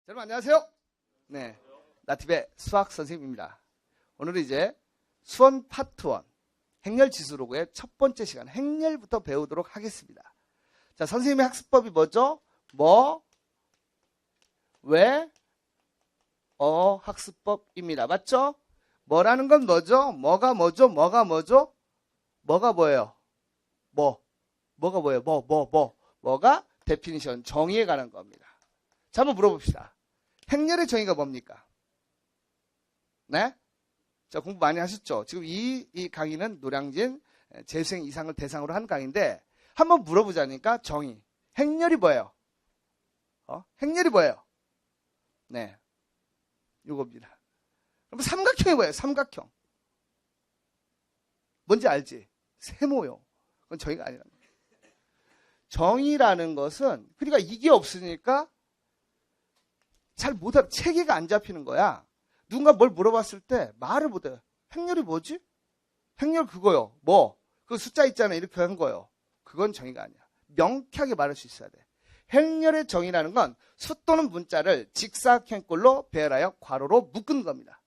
여러분 안녕하세요. 네, 나티베 수학 선생님입니다. 오늘은 이제 수원 파트 1 행렬 지수로그의 첫 번째 시간 행렬부터 배우도록 하겠습니다. 자, 선생님의 학습법이 뭐죠? 학습법입니다. 맞죠? 뭐라는 건 뭐죠? 뭐가 뭐죠? 뭐가 뭐죠? 뭐가 뭐예요? 뭐가 뭐예요? 뭐가 데피니션 정의에 관한 겁니다. 자, 한번 물어봅시다. 행렬의 정의가 뭡니까? 네? 자, 공부 많이 하셨죠? 지금 이 강의는 노량진 재수생 이상을 대상으로 한 강의인데 한번 물어보자니까 정의. 행렬이 뭐예요? 행렬이 뭐예요? 네. 요겁니다. 그럼 삼각형이 뭐예요? 삼각형. 뭔지 알지? 세모요. 그건 정의가 아니라는 거예요. 정의라는 것은 그러니까 이게 없으니까 잘 못하고 체계가 안 잡히는 거야. 누군가 뭘 물어봤을 때 말을 못해요. 행렬이 뭐지? 행렬 그거요. 그 숫자 있잖아요. 이렇게 한 거요. 그건 정의가 아니야. 명쾌하게 말할 수 있어야 돼. 행렬의 정의라는 건 수 또는 문자를 직사각형꼴로 배열하여 괄호로 묶은 겁니다.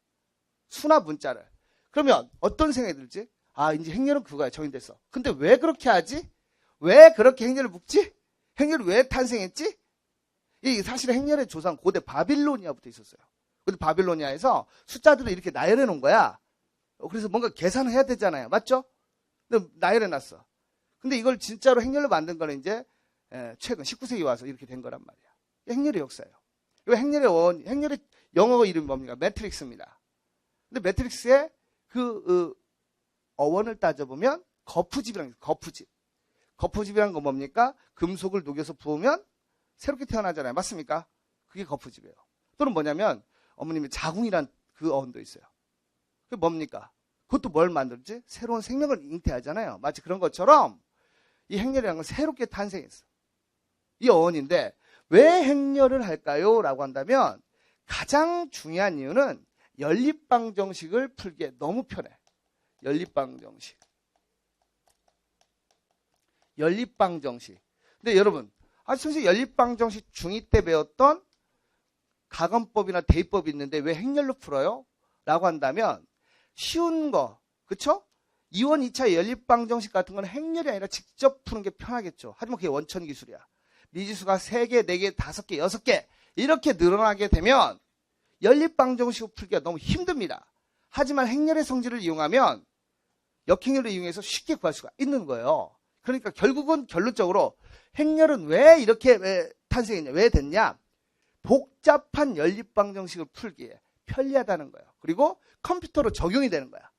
수나 문자를. 그러면 어떤 생각이 들지? 아, 이제 행렬은 그거야. 정의됐어. 근데 왜 그렇게 하지? 왜 그렇게 행렬을 묶지? 행렬이 왜 탄생했지? 이 사실 행렬의 조상 고대 바빌로니아부터 있었어요. 근데 바빌로니아에서 숫자들을 이렇게 나열해 놓은 거야. 그래서 뭔가 계산을 해야 되잖아요. 맞죠? 근데 나열해 놨어. 근데 이걸 진짜로 행렬로 만든 거는 이제 최근 19세기 와서 이렇게 된 거란 말이야. 행렬의 역사예요. 이 행렬의 영어 이름이 뭡니까? 매트릭스입니다. 근데 매트릭스의 그 어원을 따져보면 거푸집이라는 거예요. 거푸집. 거푸집이라는 건 뭡니까? 금속을 녹여서 부으면 새롭게 태어나잖아요. 맞습니까? 그게 거푸집이에요. 또는 뭐냐면 어머님의 자궁이란 그 어원도 있어요. 그게 뭡니까? 그것도 뭘 만들지? 새로운 생명을 잉태하잖아요. 마치 그런 것처럼 이 행렬이라는 건 새롭게 탄생했어. 이 어원인데 왜 행렬을 할까요? 라고 한다면 가장 중요한 이유는 연립방정식을 풀기에 너무 편해. 연립방정식. 근데 여러분, 선생님 연립방정식 중2 때 배웠던 가건법이나 대입법이 있는데 왜 행렬로 풀어요? 라고 한다면 쉬운 거, 그쵸? 2원 2차 연립방정식 같은 건 행렬이 아니라 직접 푸는 게 편하겠죠. 하지만 그게 원천 기술이야. 미지수가 3개, 4개, 5개, 6개 이렇게 늘어나게 되면 연립방정식을 풀기가 너무 힘듭니다. 하지만 행렬의 성질을 이용하면 역행렬을 이용해서 쉽게 구할 수가 있는 거예요. 그러니까 결국은 결론적으로 행렬은 왜 이렇게 탄생했냐, 왜 됐냐? 복잡한 연립방정식을 풀기에 편리하다는 거예요. 그리고 컴퓨터로 적용이 되는 거야.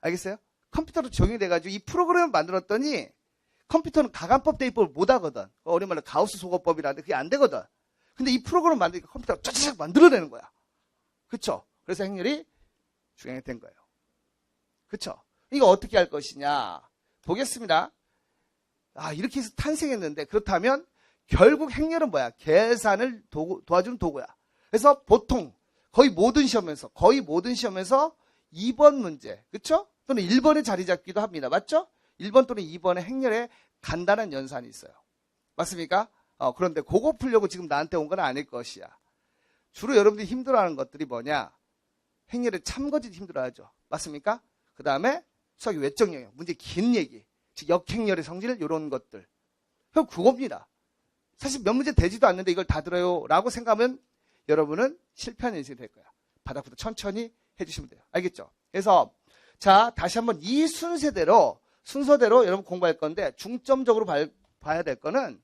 알겠어요? 컴퓨터로 적용이 돼가지고 이 프로그램을 만들었더니 컴퓨터는 가간법 대입법을 못 하거든. 어린 말로 가우스 소거법이라는데 그게 안 되거든. 근데 이 프로그램을 만드니까 컴퓨터가 쫙쫙 만들어내는 거야. 그쵸? 그래서 행렬이 중요하게 된 거예요. 그쵸? 이거 어떻게 할 것이냐? 보겠습니다. 이렇게 해서 탄생했는데 그렇다면 결국 행렬은 뭐야? 계산을 도와주는 도구야. 그래서 보통 거의 모든 시험에서 2번 문제, 그쵸? 또는 1번에 자리 잡기도 합니다. 맞죠? 1번 또는 2번에 행렬에 간단한 연산이 있어요. 맞습니까? 그런데 그거 풀려고 지금 나한테 온 건 아닐 것이야. 주로 여러분들이 힘들어하는 것들이 뭐냐? 행렬에 참거짓 힘들어하죠. 맞습니까? 그 다음에 수학의 외적 영역, 문제 긴 얘기, 즉 역행렬의 성질 이런 것들. 그겁니다. 사실 몇 문제 되지도 않는데 이걸 다 들어요 라고 생각하면 여러분은 실패한 인생이 될 거야. 바닥부터 천천히 해주시면 돼요. 알겠죠? 그래서 자, 다시 한번 이 순서대로 여러분 공부할 건데 중점적으로 봐야 될 거는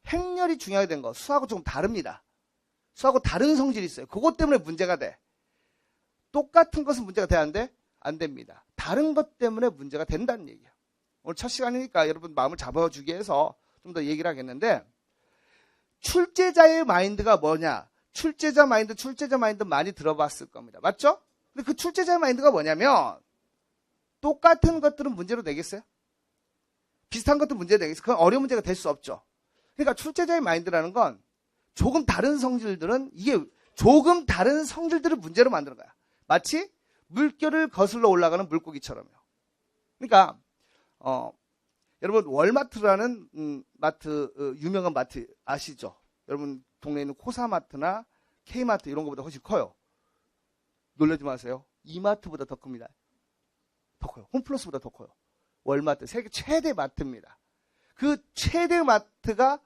행렬이 중요하게 된 거. 수하고 조금 다릅니다. 수하고 다른 성질이 있어요. 그것 때문에 문제가 돼. 똑같은 것은 문제가 돼야 하는데 안 됩니다. 다른 것 때문에 문제가 된다는 얘기야. 오늘 첫 시간이니까 여러분 마음을 잡아주기 위해서 좀 더 얘기를 하겠는데 출제자의 마인드가 뭐냐? 출제자 마인드 많이 들어봤을 겁니다. 맞죠? 근데 그 출제자의 마인드가 뭐냐면 똑같은 것들은 문제로 내겠어요? 비슷한 것도 문제로 내겠어요? 그건 어려운 문제가 될 수 없죠. 그러니까 출제자의 마인드라는 건 조금 다른 성질들을 문제로 만드는 거야. 마치 물결을 거슬러 올라가는 물고기처럼요. 그러니까 여러분 월마트라는 마트 유명한 마트 아시죠? 여러분 동네에 있는 코사마트나 K마트 이런 것보다 훨씬 커요. 놀라지 마세요. 이마트보다 더 큽니다. 더 커요. 홈플러스보다 더 커요. 월마트, 세계 최대 마트입니다. 그 최대 마트가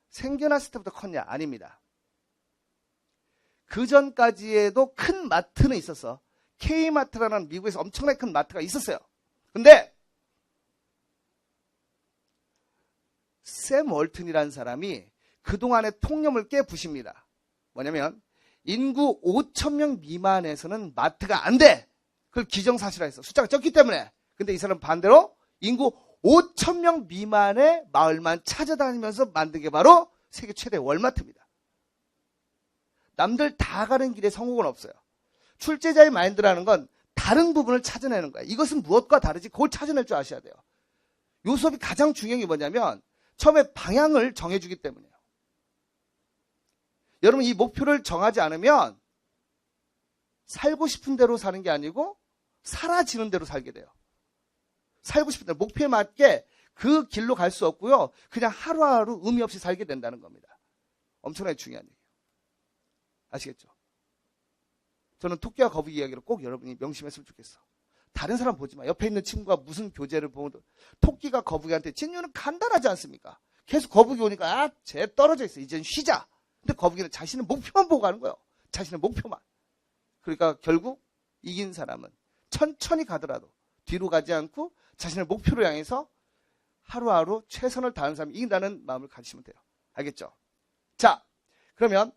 생겨났을 때부터 컸냐? 아닙니다. 그 전까지에도 큰 마트는 있었어. K마트라는 미국에서 엄청나게 큰 마트가 있었어요. 근데 샘 월튼이라는 사람이 그동안의 통념을 깨부십니다. 뭐냐면 인구 5,000명 미만에서는 마트가 안 돼. 그걸 기정사실화했어. 숫자가 적기 때문에. 근데 이 사람은 반대로 인구 5,000명 미만의 마을만 찾아다니면서 만든 게 바로 세계 최대 월마트입니다. 남들 다 가는 길에 성공은 없어요. 출제자의 마인드라는 건 다른 부분을 찾아내는 거야. 이것은 무엇과 다르지? 그걸 찾아낼 줄 아셔야 돼요. 요 수업이 가장 중요한 게 뭐냐면 처음에 방향을 정해주기 때문이에요. 여러분 이 목표를 정하지 않으면 살고 싶은 대로 사는 게 아니고 사라지는 대로 살게 돼요. 살고 싶은 대로 목표에 맞게 그 길로 갈 수 없고요. 그냥 하루하루 의미 없이 살게 된다는 겁니다. 엄청나게 중요한 얘기예요. 아시겠죠? 저는 토끼와 거북이 이야기를 꼭 여러분이 명심했으면 좋겠어. 다른 사람 보지 마. 옆에 있는 친구가 무슨 교재를 보면 토끼가 거북이한테 진유는 간단하지 않습니까? 계속 거북이 오니까 쟤 떨어져 있어. 이젠 쉬자. 근데 거북이는 자신의 목표만 보고 가는 거예요. 자신의 목표만. 그러니까 결국 이긴 사람은 천천히 가더라도 뒤로 가지 않고 자신의 목표를 향해서 하루하루 최선을 다하는 사람이 이긴다는 마음을 가지시면 돼요. 알겠죠? 자, 그러면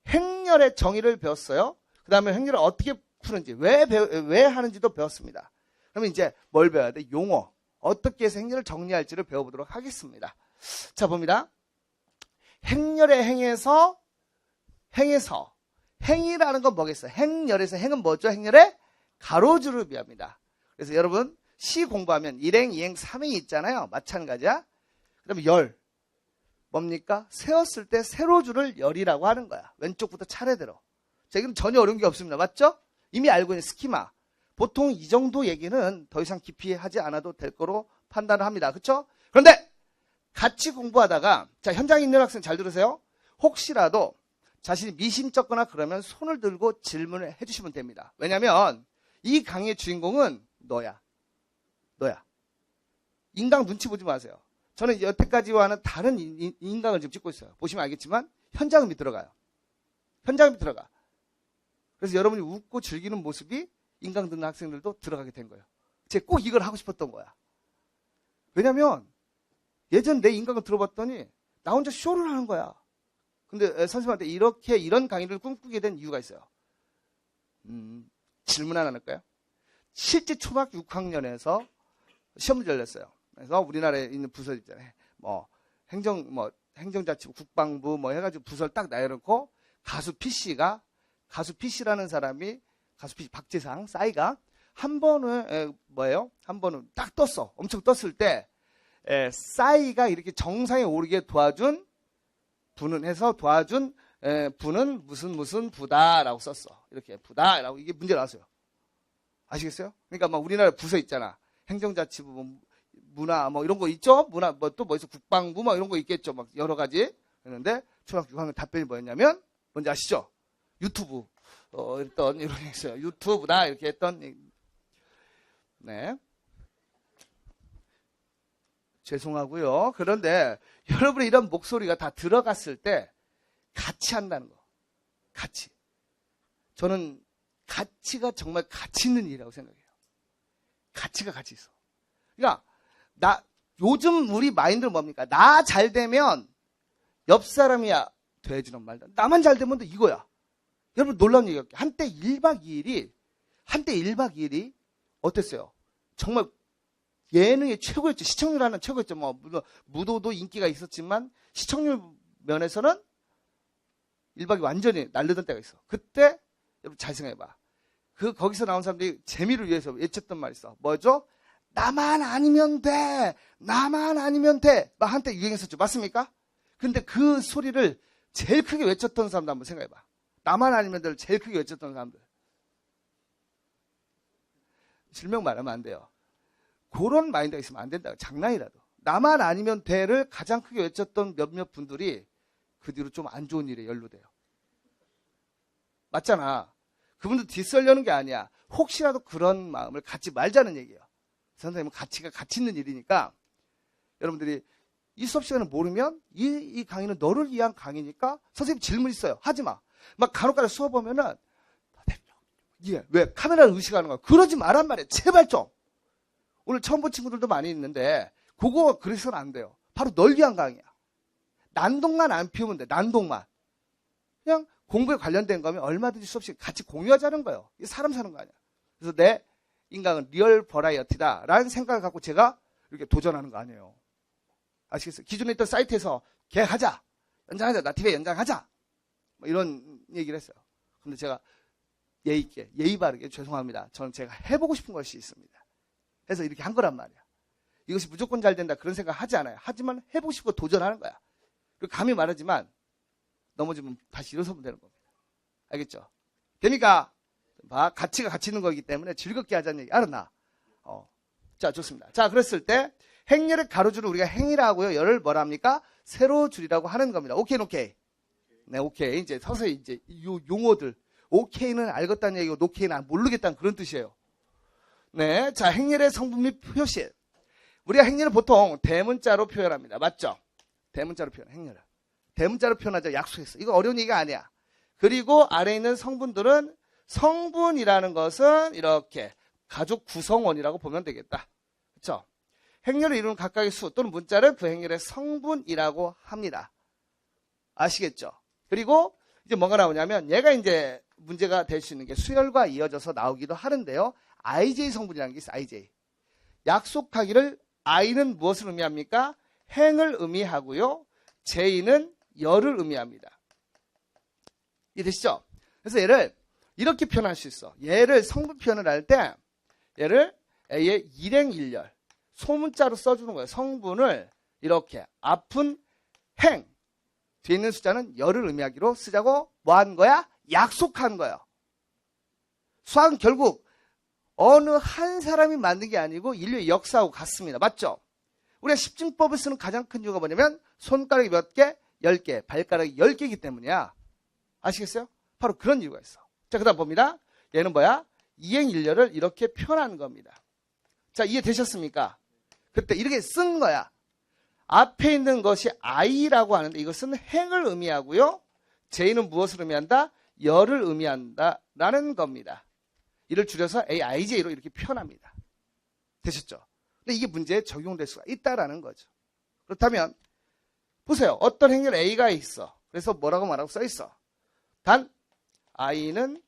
행렬의 정의를 배웠어요. 그 다음에 행렬을 어떻게 푸는지, 왜 하는지도 배웠습니다. 그러면 이제 뭘 배워야 돼? 용어. 어떻게 해서 행렬을 정리할지를 배워보도록 하겠습니다. 자, 봅니다. 행렬의 행에서 행이라는 건 뭐겠어요? 행렬에서 행은 뭐죠? 행렬의 가로줄을 의미합니다. 그래서 여러분 시 공부하면 1행, 2행, 3행이 있잖아요. 마찬가지야. 그 다음에 열. 뭡니까? 세웠을 때 세로줄을 열이라고 하는 거야. 왼쪽부터 차례대로. 자, 이건 전혀 어려운 게 없습니다. 맞죠? 이미 알고 있는 스키마. 보통 이 정도 얘기는 더 이상 깊이 하지 않아도 될 거로 판단을 합니다. 그렇죠? 그런데 같이 공부하다가 자, 현장에 있는 학생 잘 들으세요. 혹시라도 자신이 미심쩍거나 그러면 손을 들고 질문을 해주시면 됩니다. 왜냐하면 이 강의의 주인공은 너야. 인강 눈치 보지 마세요. 저는 여태까지와는 다른 인강을 지금 찍고 있어요. 보시면 알겠지만 현장음이 들어가요. 현장음이 들어가. 그래서 여러분이 웃고 즐기는 모습이 인강 듣는 학생들도 들어가게 된 거예요. 제가 꼭 이걸 하고 싶었던 거야. 왜냐면 예전 내 인강을 들어봤더니 나 혼자 쇼를 하는 거야. 근데 선생님한테 이런 강의를 꿈꾸게 된 이유가 있어요. 질문 하나 할까요? 실제 초등학교 6학년에서 시험을 열렸어요. 그래서 우리나라에 있는 부서 있잖아요. 행정자치부, 국방부 해가지고 부서를 딱 나열해놓고 가수 PC라는 사람이 가수 PC 박재상 싸이가 한 번은 딱 떴어. 엄청 떴을 때 싸이가 이렇게 정상에 오르게 도와준 부는 무슨 부다라고 썼어. 이렇게 부다라고 이게 문제 나왔어요. 아시겠어요? 그러니까 막 우리나라 부서 있잖아. 행정자치부, 문화 이런 거 있죠? 문화 또 있어? 국방부 이런 거 있겠죠. 막 여러 가지. 그런데 초등학교 6학년 답변이 뭐였냐면 뭔지 아시죠? 유튜브 이런 게 있어요. 유튜브다 이렇게 했던. 네. 죄송하고요. 그런데 여러분의 이런 목소리가 다 들어갔을 때 같이 한다는 거. 같이. 저는 가치가 정말 가치 있는 일이라고 생각해요. 가치가 같이 있어. 그러니까 요즘 우리 마인드는 뭡니까? 나 잘 되면 옆 사람이야 돼지는 말다. 나만 잘 되면 또 이거야. 여러분 놀라운 얘기할게요. 한때 1박 2일이 어땠어요? 정말 예능의 최고였죠. 시청률 하는 최고였죠. 무도도 인기가 있었지만 시청률 면에서는 1박이 완전히 날르던 때가 있어. 그때 여러분 잘 생각해봐. 거기서 나온 사람들이 재미를 위해서 외쳤던 말이 있어. 뭐죠? 나만 아니면 돼. 나만 아니면 돼. 막 한때 유행했었죠. 맞습니까? 근데 그 소리를 제일 크게 외쳤던 사람도 한번 생각해봐. 나만 아니면 돼를 제일 크게 외쳤던 사람들. 실명 말하면 안 돼요. 그런 마인드가 있으면 안 된다. 장난이라도. 나만 아니면 돼를 가장 크게 외쳤던 몇몇 분들이 그 뒤로 좀 안 좋은 일에 연루돼요. 맞잖아. 그분도 뒷설려는 게 아니야. 혹시라도 그런 마음을 갖지 말자는 얘기예요. 선생님은 가치가 가치 있는 일이니까 여러분들이 이 수업 시간을 모르면 이 강의는 너를 위한 강의니까 선생님 질문 있어요. 하지 마. 막 간혹가다 수업 보면은 왜 카메라를 의식하는 거야. 그러지 말란 말이야. 제발 좀. 오늘 처음 본 친구들도 많이 있는데 그거 그래서는 안 돼요. 바로 널 위한 강의야. 난동만 안 피우면 돼. 난동만. 그냥 공부에 관련된 거면 얼마든지 수업 시간 같이 공유하자는 거예요. 이게 사람 사는 거 아니야. 그래서 내 인강은 리얼 버라이어티다라는 생각을 갖고 제가 이렇게 도전하는 거 아니에요. 아시겠어요? 기존에 있던 사이트에서 계약하자. 연장하자. 나티브에 연장하자. 뭐 이런 얘기를 했어요. 근데 제가 예의 있게, 예의 바르게 죄송합니다. 저는 제가 해보고 싶은 것이 있습니다. 해서 이렇게 한 거란 말이야. 이것이 무조건 잘 된다 그런 생각 하지 않아요. 하지만 해보고 싶고 도전하는 거야. 그리고 감히 말하지만 넘어지면 다시 일어서면 되는 겁니다. 알겠죠? 됩니까? 가치가 가치 있는 거기 때문에 즐겁게 하자는 얘기. 알았나? 자, 좋습니다. 자, 그랬을 때 행렬의 가로줄을 우리가 행이라 하고요. 열을 뭐라 합니까? 세로줄이라고 하는 겁니다. 오케이, 오케이. 네, 오케이. 이제 서서히 이제 요 용어들. 오케이는 알겠다는 얘기고 노케이는 모르겠다는 그런 뜻이에요. 네, 자, 행렬의 성분 및 표시. 우리가 행렬을 보통 대문자로 표현합니다. 맞죠? 대문자로 표현해, 행렬을. 대문자로 표현하자 약속했어. 이거 어려운 얘기가 아니야. 그리고 아래에 있는 성분들은 성분이라는 것은 이렇게 가족 구성원이라고 보면 되겠다. 그렇죠? 행렬을 이루는 각각의 수 또는 문자를 그 행렬의 성분이라고 합니다. 아시겠죠? 그리고 이제 뭐가 나오냐면 얘가 이제 문제가 될 수 있는 게 수열과 이어져서 나오기도 하는데요. IJ 성분이라는 게 있어요. IJ. 약속하기를 I는 무엇을 의미합니까? 행을 의미하고요. J는 열을 의미합니다. 이해되시죠? 그래서 얘를 이렇게 표현할 수 있어. 얘를 성분 표현을 할 때 얘를 A의 일행일열 소문자로 써주는 거예요. 성분을 이렇게 앞은 행 뒤에 있는 숫자는 열을 의미하기로 쓰자고 뭐 한 거야? 약속한 거예요. 수학은 결국 어느 한 사람이 만든 게 아니고 인류의 역사하고 같습니다. 맞죠? 우리가 십증법을 쓰는 가장 큰 이유가 뭐냐면 손가락이 몇 개? 10개. 발가락이 10개이기 때문이야. 아시겠어요? 바로 그런 이유가 있어. 자, 그 다음 봅니다. 얘는 뭐야? 이행일렬을 이렇게 표현하는 겁니다. 자, 이해되셨습니까? 그때 이렇게 쓴 거야. 앞에 있는 것이 I라고 하는데 이것은 행을 의미하고요. J는 무엇을 의미한다? 열을 의미한다 라는 겁니다. 이를 줄여서 AIJ로 이렇게 표현합니다. 되셨죠? 근데 이게 문제에 적용될 수가 있다라는 거죠. 그렇다면 보세요. 어떤 행렬 A가 있어. 그래서 뭐라고 말하고 써 있어. 단 I는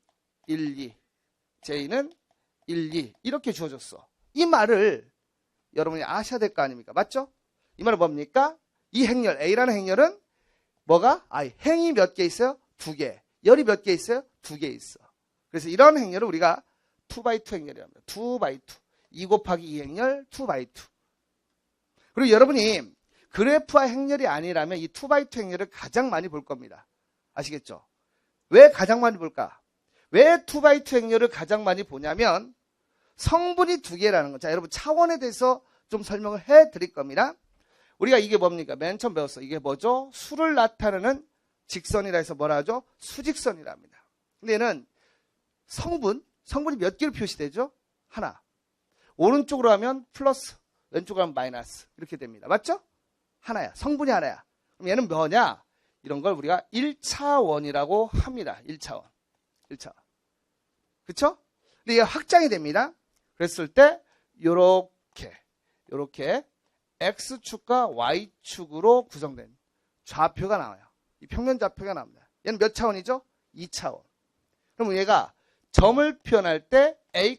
1, 2, J는 1, 2 이렇게 주어졌어. 이 말을 여러분이 아셔야 될 거 아닙니까? 맞죠? 이 말은 뭡니까? 이 행렬 A라는 행렬은 뭐가? 행이 몇 개 있어요? 2개. 열이 몇 개 있어요? 2개 있어. 그래서 이런 행렬을 우리가 2x2 행렬이라고 합니다. 2x2. 2 곱하기 2 행렬 2x2. 그리고 여러분이 그래프와 행렬이 아니라면 이 2x2 행렬을 가장 많이 볼 겁니다. 아시겠죠? 왜 가장 많이 볼까? 왜 2x2 행렬을 가장 많이 보냐면 성분이 2개라는 거. 자, 여러분 차원에 대해서 좀 설명을 해 드릴 겁니다. 우리가 이게 뭡니까? 맨 처음 배웠어. 이게 뭐죠? 수를 나타내는 직선이라 해서 뭐라 하죠? 수직선이라 합니다. 근데 얘는 성분이 몇 개로 표시되죠? 하나. 오른쪽으로 하면 플러스, 왼쪽으로 하면 마이너스. 이렇게 됩니다. 맞죠? 하나야. 성분이 하나야. 그럼 얘는 뭐냐? 이런 걸 우리가 1차원이라고 합니다. 1차원. 그쵸? 근데 이게 확장이 됩니다. 그랬을 때 요렇게 X축과 Y축으로 구성된 좌표가 나와요. 이 평면 좌표가 나옵니다. 얘는 몇 차원이죠? 2차원. 그럼 얘가 점을 표현할 때 A,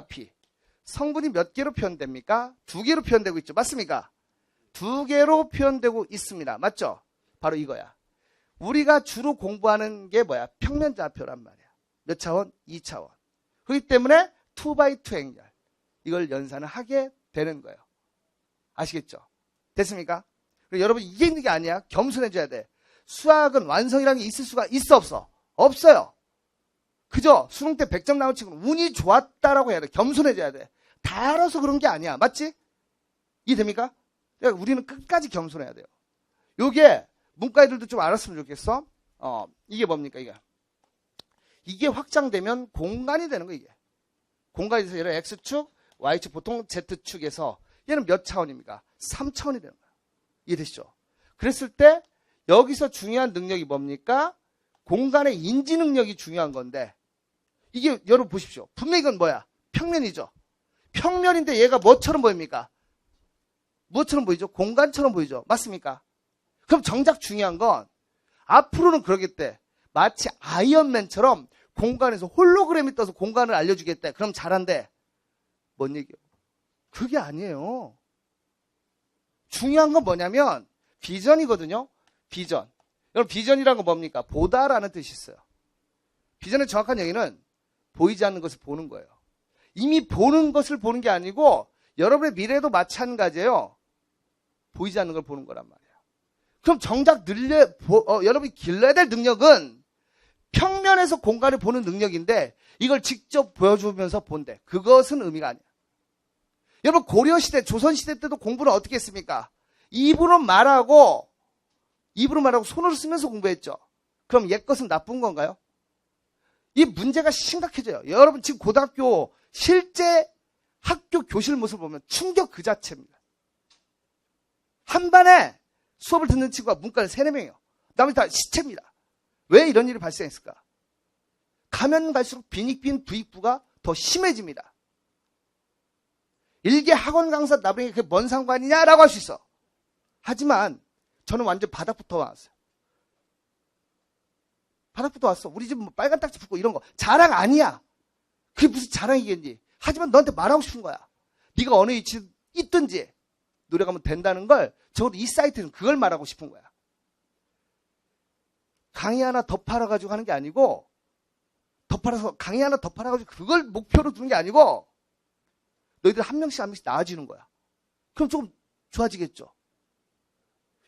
B. 성분이 몇 개로 표현됩니까? 2개로 표현되고 있죠. 맞습니까? 2개로 표현되고 있습니다. 맞죠? 바로 이거야. 우리가 주로 공부하는 게 뭐야? 평면 좌표란 말이야. 몇 차원? 2차원. 그렇기 때문에 2x2 행렬. 이걸 연산을 하게 되는 거예요. 아시겠죠? 됐습니까? 그리고 여러분 이게 있는 게 아니야. 겸손해져야 돼. 수학은 완성이라는 게 있을 수가 있어 없어? 없어요. 그죠? 수능 때 100점 나온 친구는 운이 좋았다라고 해야 돼. 겸손해져야 돼. 다 알아서 그런 게 아니야. 맞지? 이해됩니까? 우리는 끝까지 겸손해야 돼요. 요게 문과 애들도 좀 알았으면 좋겠어. 이게 뭡니까, 이게 확장되면 공간이 되는 거야, 이게. 공간이 돼서 얘는 X축, Y축, 보통 Z축에서 얘는 몇 차원입니까? 3차원이 되는 거야. 이해되시죠? 그랬을 때 여기서 중요한 능력이 뭡니까? 공간의 인지 능력이 중요한 건데 이게 여러분 보십시오. 분명히 이건 뭐야? 평면이죠. 평면인데 얘가 뭐처럼 보입니까? 무엇처럼 보이죠? 공간처럼 보이죠. 맞습니까? 그럼 정작 중요한 건 앞으로는 그러겠대. 마치 아이언맨처럼 공간에서 홀로그램이 떠서 공간을 알려주겠대. 그럼 잘한대. 뭔 얘기예요? 그게 아니에요. 중요한 건 뭐냐면 비전이거든요. 비전. 여러분 비전이라는 건 뭡니까? 보다라는 뜻이 있어요. 비전의 정확한 얘기는 보이지 않는 것을 보는 거예요. 이미 보는 것을 보는 게 아니고 여러분의 미래도 마찬가지예요. 보이지 않는 걸 보는 거란 말이에요. 그럼 정작 여러분이 길러야 될 능력은 평면에서 공간을 보는 능력인데 이걸 직접 보여주면서 본대. 그것은 의미가 아니야. 여러분 고려시대, 조선시대 때도 공부는 어떻게 했습니까? 입으로 말하고 손으로 쓰면서 공부했죠. 그럼 옛것은 나쁜 건가요? 이 문제가 심각해져요. 여러분 지금 고등학교 실제 학교 교실 모습을 보면 충격 그 자체입니다. 한 반에 수업을 듣는 친구가 문과는 3, 4명이에요. 나머지 다 시체입니다. 왜 이런 일이 발생했을까? 가면 갈수록 빈익빈 부익부가 더 심해집니다. 일개 학원 강사 나중에 그게 뭔 상관이냐라고 할 수 있어. 하지만 저는 완전 바닥부터 왔어요. 바닥부터 왔어. 우리 집 뭐 빨간 딱지 붙고 이런 거 자랑 아니야. 그게 무슨 자랑이겠니? 하지만 너한테 말하고 싶은 거야. 네가 어느 위치에 있든지 노력하면 된다는 걸 적어도 이 사이트는 그걸 말하고 싶은 거야. 강의 하나 더 팔아가지고 하는 게 아니고 강의 하나 더 팔아가지고 그걸 목표로 두는 게 아니고 너희들 한 명씩 나아지는 거야. 그럼 조금 좋아지겠죠.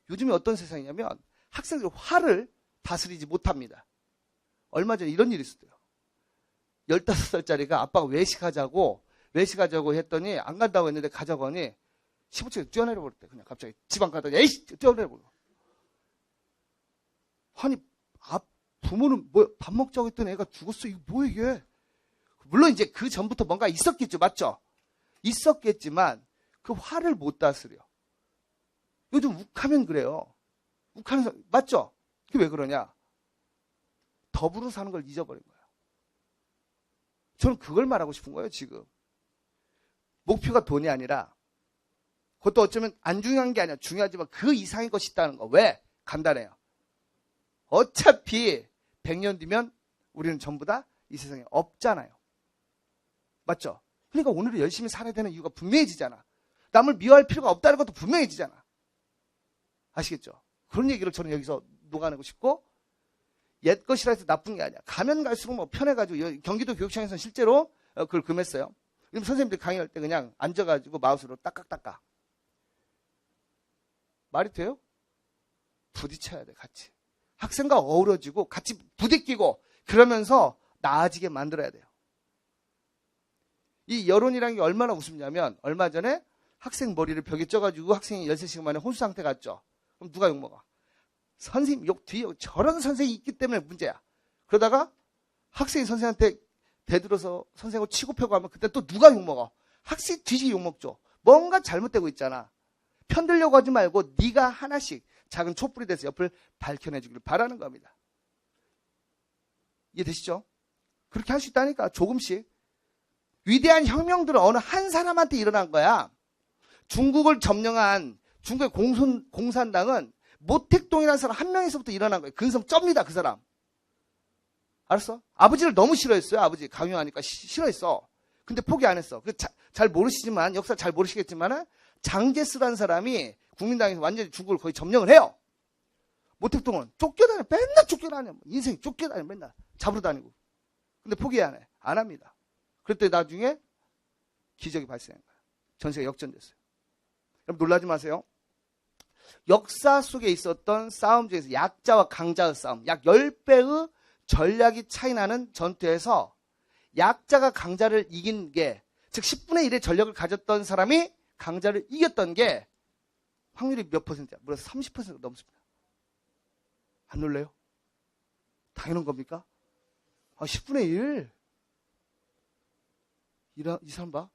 요즘에 어떤 세상이냐면 학생들이 화를 다스리지 못합니다. 얼마 전에 이런 일이 있었어요. 15살짜리가 아빠가 외식하자고 했더니 안 간다고 했는데 가자고 하니 15층에 뛰어내려 버렸대. 그냥 갑자기 집 안 가더니 에이씨 뛰어내려 버려. 아니 부모는 뭐 밥 먹자고 했더니 애가 죽었어. 이거 뭐야 이게. 물론 이제 그 전부터 뭔가 있었겠죠. 맞죠? 있었겠지만 그 화를 못 다스려. 요즘 욱하면 그래요. 욱하면서 맞죠? 그게 왜 그러냐? 더불어 사는 걸 잊어버린 거야. 저는 그걸 말하고 싶은 거예요. 지금 목표가 돈이 아니라 그것도 어쩌면 안 중요한 게 아니라 중요하지만 그 이상의 것이 있다는 거. 왜? 간단해요. 어차피 100년 뒤면 우리는 전부 다 이 세상에 없잖아요. 맞죠? 그러니까 오늘은 열심히 살아야 되는 이유가 분명해지잖아. 남을 미워할 필요가 없다는 것도 분명해지잖아. 아시겠죠? 그런 얘기를 저는 여기서 녹아내고 싶고 옛 것이라 해서 나쁜 게 아니야. 가면 갈수록 뭐 편해가지고 경기도 교육청에서는 실제로 그걸 금했어요. 그럼 선생님들 강의할 때 그냥 앉아가지고 마우스로 딱딱딱딱. 말이 돼요? 부딪혀야 돼, 같이. 학생과 어우러지고 같이 부대끼고 그러면서 나아지게 만들어야 돼요. 이 여론이라는 게 얼마나 우습냐면 얼마 전에 학생 머리를 벽에 쪄가지고 학생이 13시간 만에 혼수 상태 갔죠. 그럼 누가 욕먹어? 선생님 욕 뒤에 저런 선생님이 있기 때문에 문제야. 그러다가 학생이 선생한테 대들어서 선생을 치고 펴고 하면 그때 또 누가 욕먹어? 학생이 뒤지게 욕먹죠. 뭔가 잘못되고 있잖아. 편들려고 하지 말고 네가 하나씩 작은 촛불이 돼서 옆을 밝혀내주기를 바라는 겁니다. 이해되시죠? 그렇게 할 수 있다니까. 조금씩. 위대한 혁명들은 어느 한 사람한테 일어난 거야. 중국을 점령한 중국의 공산당은 모택동이라는 사람 한 명에서부터 일어난 거예요. 근성 쩝니다. 그 사람. 알았어? 아버지를 너무 싫어했어요. 아버지 강요하니까 싫어했어. 근데 포기 안 했어. 잘 모르시지만 역사 잘 모르시겠지만 장제스라는 사람이 국민당에서 완전히 중국을 거의 점령을 해요. 모택동은 쫓겨다녀. 맨날 쫓겨다녀. 인생 쫓겨다녀. 맨날 잡으러 다니고. 근데 포기 안 해. 안 합니다. 그랬더니 나중에 기적이 발생한 거야. 전세가 역전됐어요. 여러분 놀라지 마세요. 역사 속에 있었던 싸움 중에서 약자와 강자의 싸움, 약 10배의 전략이 차이 나는 전투에서 약자가 강자를 이긴 게, 즉 10분의 1의 전력을 가졌던 사람이 강자를 이겼던 게 확률이 몇 퍼센트야? 무려 30% 넘습니다. 안 놀래요? 당연한 겁니까? 10분의 1. 이 사람 봐.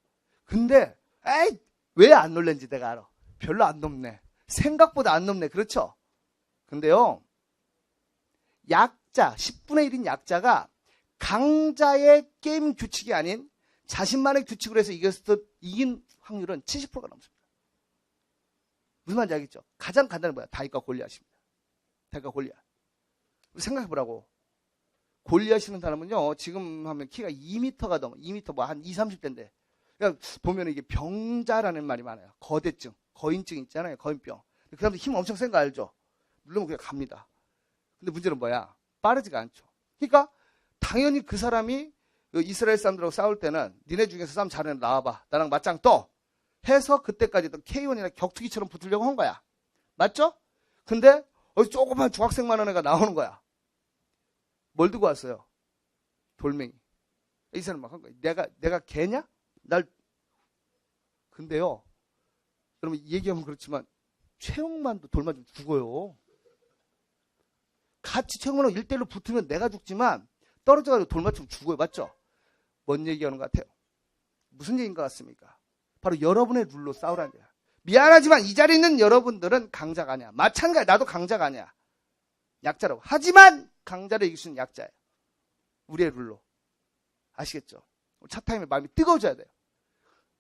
근데 에이, 왜 안 놀랜지 내가 알아. 별로 안 높네. 생각보다 안 높네. 그렇죠? 근데요. 약자, 10분의 1인 약자가 강자의 게임 규칙이 아닌 자신만의 규칙으로 해서 이긴 확률은 70%가 넘습니다. 무슨 말인지 알겠죠? 가장 간단한 거야. 다윗과 골리앗입니다. 다윗과 골리앗. 생각해보라고. 골리앗이라는 사람은요, 지금 하면 키가 2m가 넘어. 2m 뭐 한 20, 30대인데. 그러니까 보면 이게 병자라는 말이 많아요. 거대증, 거인증 있잖아요. 거인병. 그 사람들 힘 엄청 센 거 알죠? 누르면 그냥 갑니다. 근데 문제는 뭐야? 빠르지가 않죠. 그러니까 당연히 그 사람이 이스라엘 사람들하고 싸울 때는 니네 중에서 싸움 잘하는 애 나와봐. 나랑 맞짱 떠. 해서 그때까지도 K1이나 격투기처럼 붙으려고 한 거야. 맞죠? 근데 조그만 중학생만한 애가 나오는 거야. 뭘 두고 왔어요? 돌멩이. 이 사람 막 한 거야. 내가 개냐? 근데요. 여러분 얘기하면 그렇지만 최홍만도 돌 맞으면 죽어요. 같이 최홍만하고 1대1로 붙으면 내가 죽지만 떨어져가지고 돌 맞으면 죽어요. 맞죠? 뭔 얘기하는 것 같아요? 무슨 얘기인 것 같습니까? 바로 여러분의 룰로 싸우라는 거야. 미안하지만 이 자리에 있는 여러분들은 강자가 아니야. 마찬가지야. 나도 강자가 아니야. 약자라고. 하지만 강자를 이길 수 있는 약자예요. 우리의 룰로. 아시겠죠? 차 타임에 마음이 뜨거워져야 돼요.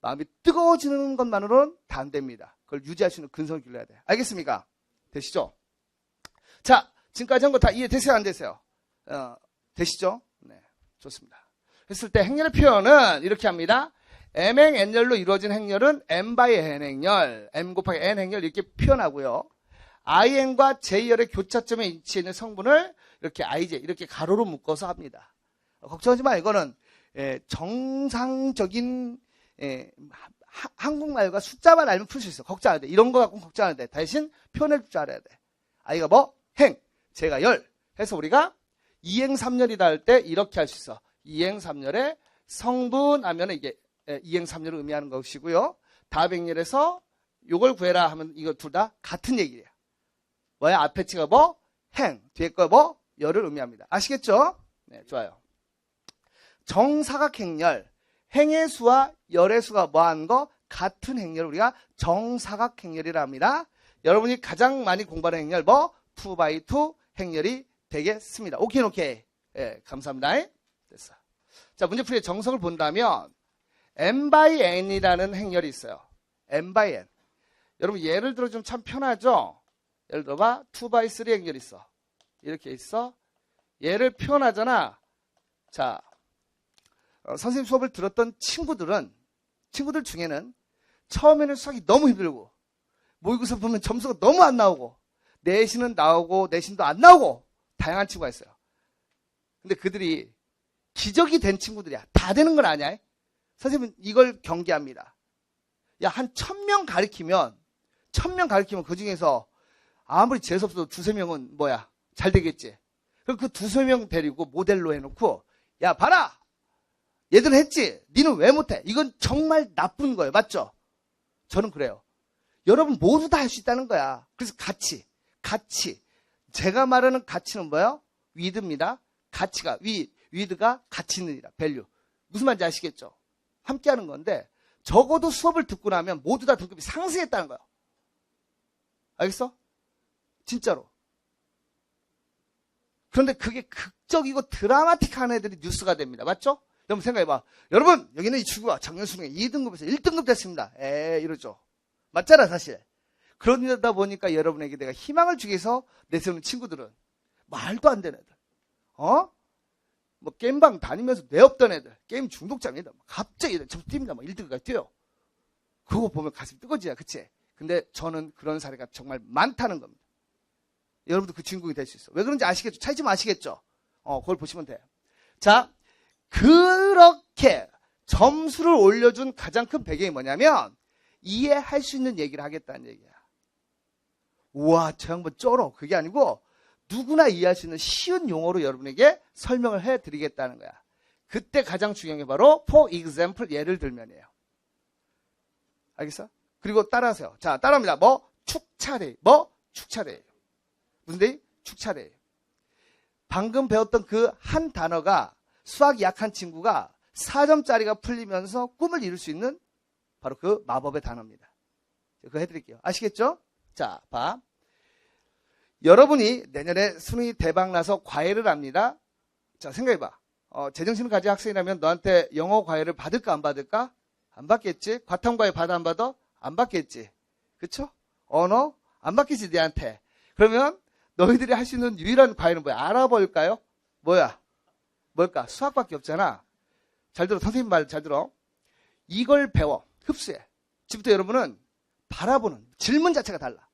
마음이 뜨거워지는 것만으로는 다 안 됩니다. 그걸 유지할 수 있는 근성을 길러야 돼요. 알겠습니까? 되시죠? 자, 지금까지 한 거 다 이해되세요? 안 되세요? 되시죠? 네, 좋습니다. 했을 때 행렬의 표현은 이렇게 합니다. m행 n열로 이루어진 행렬은 m by n 행렬, m 곱하기 n 행렬 이렇게 표현하고요. in과 j열의 교차점에 위치해 있는 성분을 이렇게 ij 이렇게 가로로 묶어서 합니다. 걱정하지 마. 이거는 정상적인 한국말과 숫자만 알면 풀 수 있어. 걱정 안 돼. 이런 거 갖고 걱정 안 돼. 대신 표현할 줄 알아야 돼. i가 뭐? 행, j가 열 해서 우리가 2행 3열이다 할 때 이렇게 할 수 있어. 2행 3열의 성분 하면 이게 2행 3열을 의미하는 것이고요. 다백열에서 요걸 구해라 하면 이거 둘 다 같은 얘기예요. 뭐야? 앞에 치가 뭐? 행, 뒤에 거 뭐? 열을 의미합니다. 아시겠죠? 네, 좋아요. 정사각행렬, 행의 수와 열의 수가 뭐하는 거? 같은 행렬을 우리가 정사각행렬이라 합니다. 여러분이 가장 많이 공부하는 행렬 뭐? 2x2 행렬이 되겠습니다. 오케이. 예, 감사합니다. 됐어. 자, 문제풀이의 정석을 본다면 m by n이라는 행렬이 있어요. m by n. 여러분 예를 들어 좀 참 편하죠? 예를 들어봐 2x3 행렬이 있어. 이렇게 있어. 얘를 표현하잖아. 자, 선생님 수업을 들었던 친구들 중에는 처음에는 수학이 너무 힘들고 모의고사 보면 점수가 너무 안 나오고 내신은 나오고 내신도 안 나오고 다양한 친구가 있어요. 근데 그들이 기적이 된 친구들이야. 다 되는 건 아니야. 선생님은 이걸 경계합니다. 야, 한 1000명 가르치면 그 중에서 아무리 재수없어도 2-3명은 뭐야? 잘 되겠지. 그럼 그 2-3명 데리고 모델로 해놓고 야, 봐라! 얘들은 했지? 니는 왜 못해? 이건 정말 나쁜 거예요. 맞죠? 저는 그래요. 여러분 모두 다 할 수 있다는 거야. 그래서 가치. 제가 말하는 가치는 뭐예요? 위드입니다. 가치가, 위드가 가치 있는 이라, 밸류. 무슨 말인지 아시겠죠? 함께 하는 건데, 적어도 수업을 듣고 나면 모두 다 등급이 상승했다는 거예요. 알겠어? 진짜로. 그런데 그게 극적이고 드라마틱한 애들이 뉴스가 됩니다. 맞죠? 여러분 생각해봐. 여러분, 여기는 이 친구가 작년 수능에 2등급에서 1등급 됐습니다. 이러죠. 맞잖아, 사실. 그러다 보니까 여러분에게 내가 희망을 주기 위해서 내세우는 친구들은 말도 안 되는 애들. 뭐 게임방 다니면서 뇌 없던 애들. 게임 중독자입니다. 갑자기 점수 뜁니다. 1등급까지 뛰어요. 그거 보면 가슴이 뜨거워지야. 그치? 근데 저는 그런 사례가 정말 많다는 겁니다. 여러분도 그 주인공이 될 수 있어. 왜 그런지 아시겠죠? 차이점 아시겠죠? 그걸 보시면 돼요. 자, 그렇게 점수를 올려준 가장 큰 배경이 뭐냐면 이해할 수 있는 얘기를 하겠다는 얘기야. 우와, 저 양반 쩔어. 그게 아니고 누구나 이해할 수 있는 쉬운 용어로 여러분에게 설명을 해드리겠다는 거야. 그때 가장 중요한 게 바로 for example, 예를 들면이에요. 알겠어? 그리고 따라하세요. 자, 따라합니다. 축차대. 축차대. 무슨 데이? 축차대. 방금 배웠던 그 한 단어가 수학이 약한 친구가 4점짜리가 풀리면서 꿈을 이룰 수 있는 바로 그 마법의 단어입니다. 그거 해드릴게요. 아시겠죠? 자, 봐. 여러분이 내년에 수능이 대박나서 과외를 합니다. 자, 생각해봐. 제정신을 가진 학생이라면 너한테 영어 과외를 받을까 안 받을까? 안 받겠지? 과탐 과외 받아 안 받아? 안 받겠지? 그쵸? 언어? 안 받겠지 너한테. 그러면 너희들이 할 수 있는 유일한 과외는 뭐야? 알아볼까요? 뭐야? 뭘까? 수학밖에 없잖아. 잘 들어. 선생님 말 잘 들어. 이걸 배워. 흡수해. 지금부터 여러분은 바라보는 질문 자체가 달라.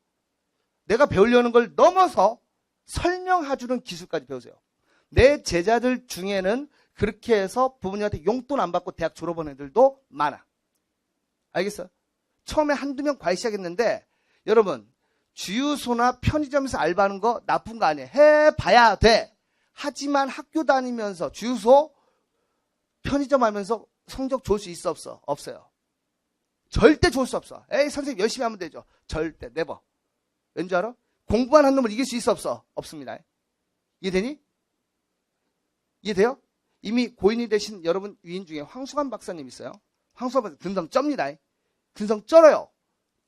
내가 배우려는 걸 넘어서 설명해주는 기술까지 배우세요. 내 제자들 중에는 그렇게 해서 부모님한테 용돈 안 받고 대학 졸업한 애들도 많아. 알겠어요? 처음에 한두 명 과외 시작했는데 여러분 주유소나 편의점에서 알바하는 거 나쁜 거 아니에요. 해봐야 돼. 하지만 학교 다니면서 주유소, 편의점 하면서 성적 좋을 수 있어 없어? 없어요. 절대 좋을 수 없어. 에이 선생님 열심히 하면 되죠. 절대 네버. 왠지 알아? 공부만 한 놈을 이길 수 있어 없어? 없습니다. 이해되니? 이해돼요? 이미 고인이 되신 여러분 위인 중에 황수관 박사님 있어요. 황수관 박사님 근성 쩝니다. 근성 쩔어요.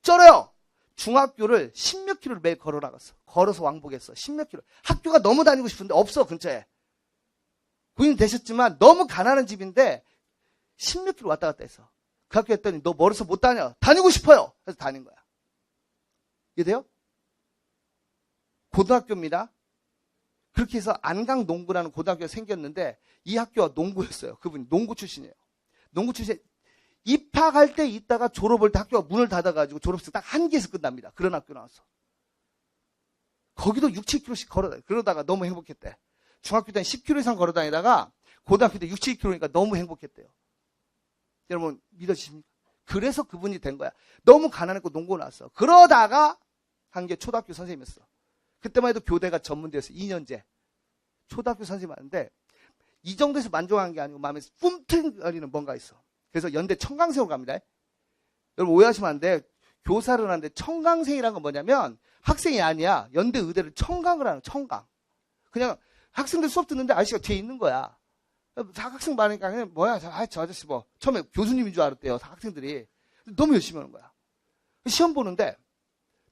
쩔어요. 중학교를 10몇 킬로를 매일 걸어 나갔어. 걸어서 왕복했어. 10몇 킬로. 학교가 너무 다니고 싶은데 없어 근처에. 고인 되셨지만 너무 가난한 집인데 10몇 킬로 왔다 갔다 했어. 그 학교 했더니 너 멀어서 못 다녀. 다니고 싶어요. 그래서 다닌 거야. 이해돼요? 고등학교입니다. 그렇게 해서 안강농구라는 고등학교가 생겼는데 이 학교가 농구였어요. 그분이 농구 출신이에요. 농구 출신 입학할 때 있다가 졸업할 때 학교가 문을 닫아가지고 졸업식 딱 한 개에서 끝납니다. 그런 학교 나왔어. 거기도 6, 7km씩 걸어다녀. 그러다가 너무 행복했대. 중학교 때는 10km 이상 걸어다니다가 고등학교 때 6, 7km니까 너무 행복했대요. 여러분 믿어지십니까? 그래서 그분이 된 거야. 너무 가난했고 농구 나왔어. 그러다가 한 게 초등학교 선생님이었어. 그때만 해도 교대가 전문대였어. 2년제. 초등학교 선생님 하는데 이 정도에서 만족한 게 아니고 마음에 뿜틀거리는 뭔가 있어. 그래서 연대 청강생으로 갑니다. 여러분 오해하시면 안 돼. 교사를 하는데 청강생이란 건 뭐냐면 학생이 아니야. 연대 의대를 청강을 하는 청강. 그냥 학생들 수업 듣는데 아저씨가 뒤에 있는 거야. 학생 많으니까 그냥 뭐야 저 아저씨 뭐 처음에 교수님인 줄 알았대요. 학생들이. 너무 열심히 하는 거야. 시험 보는데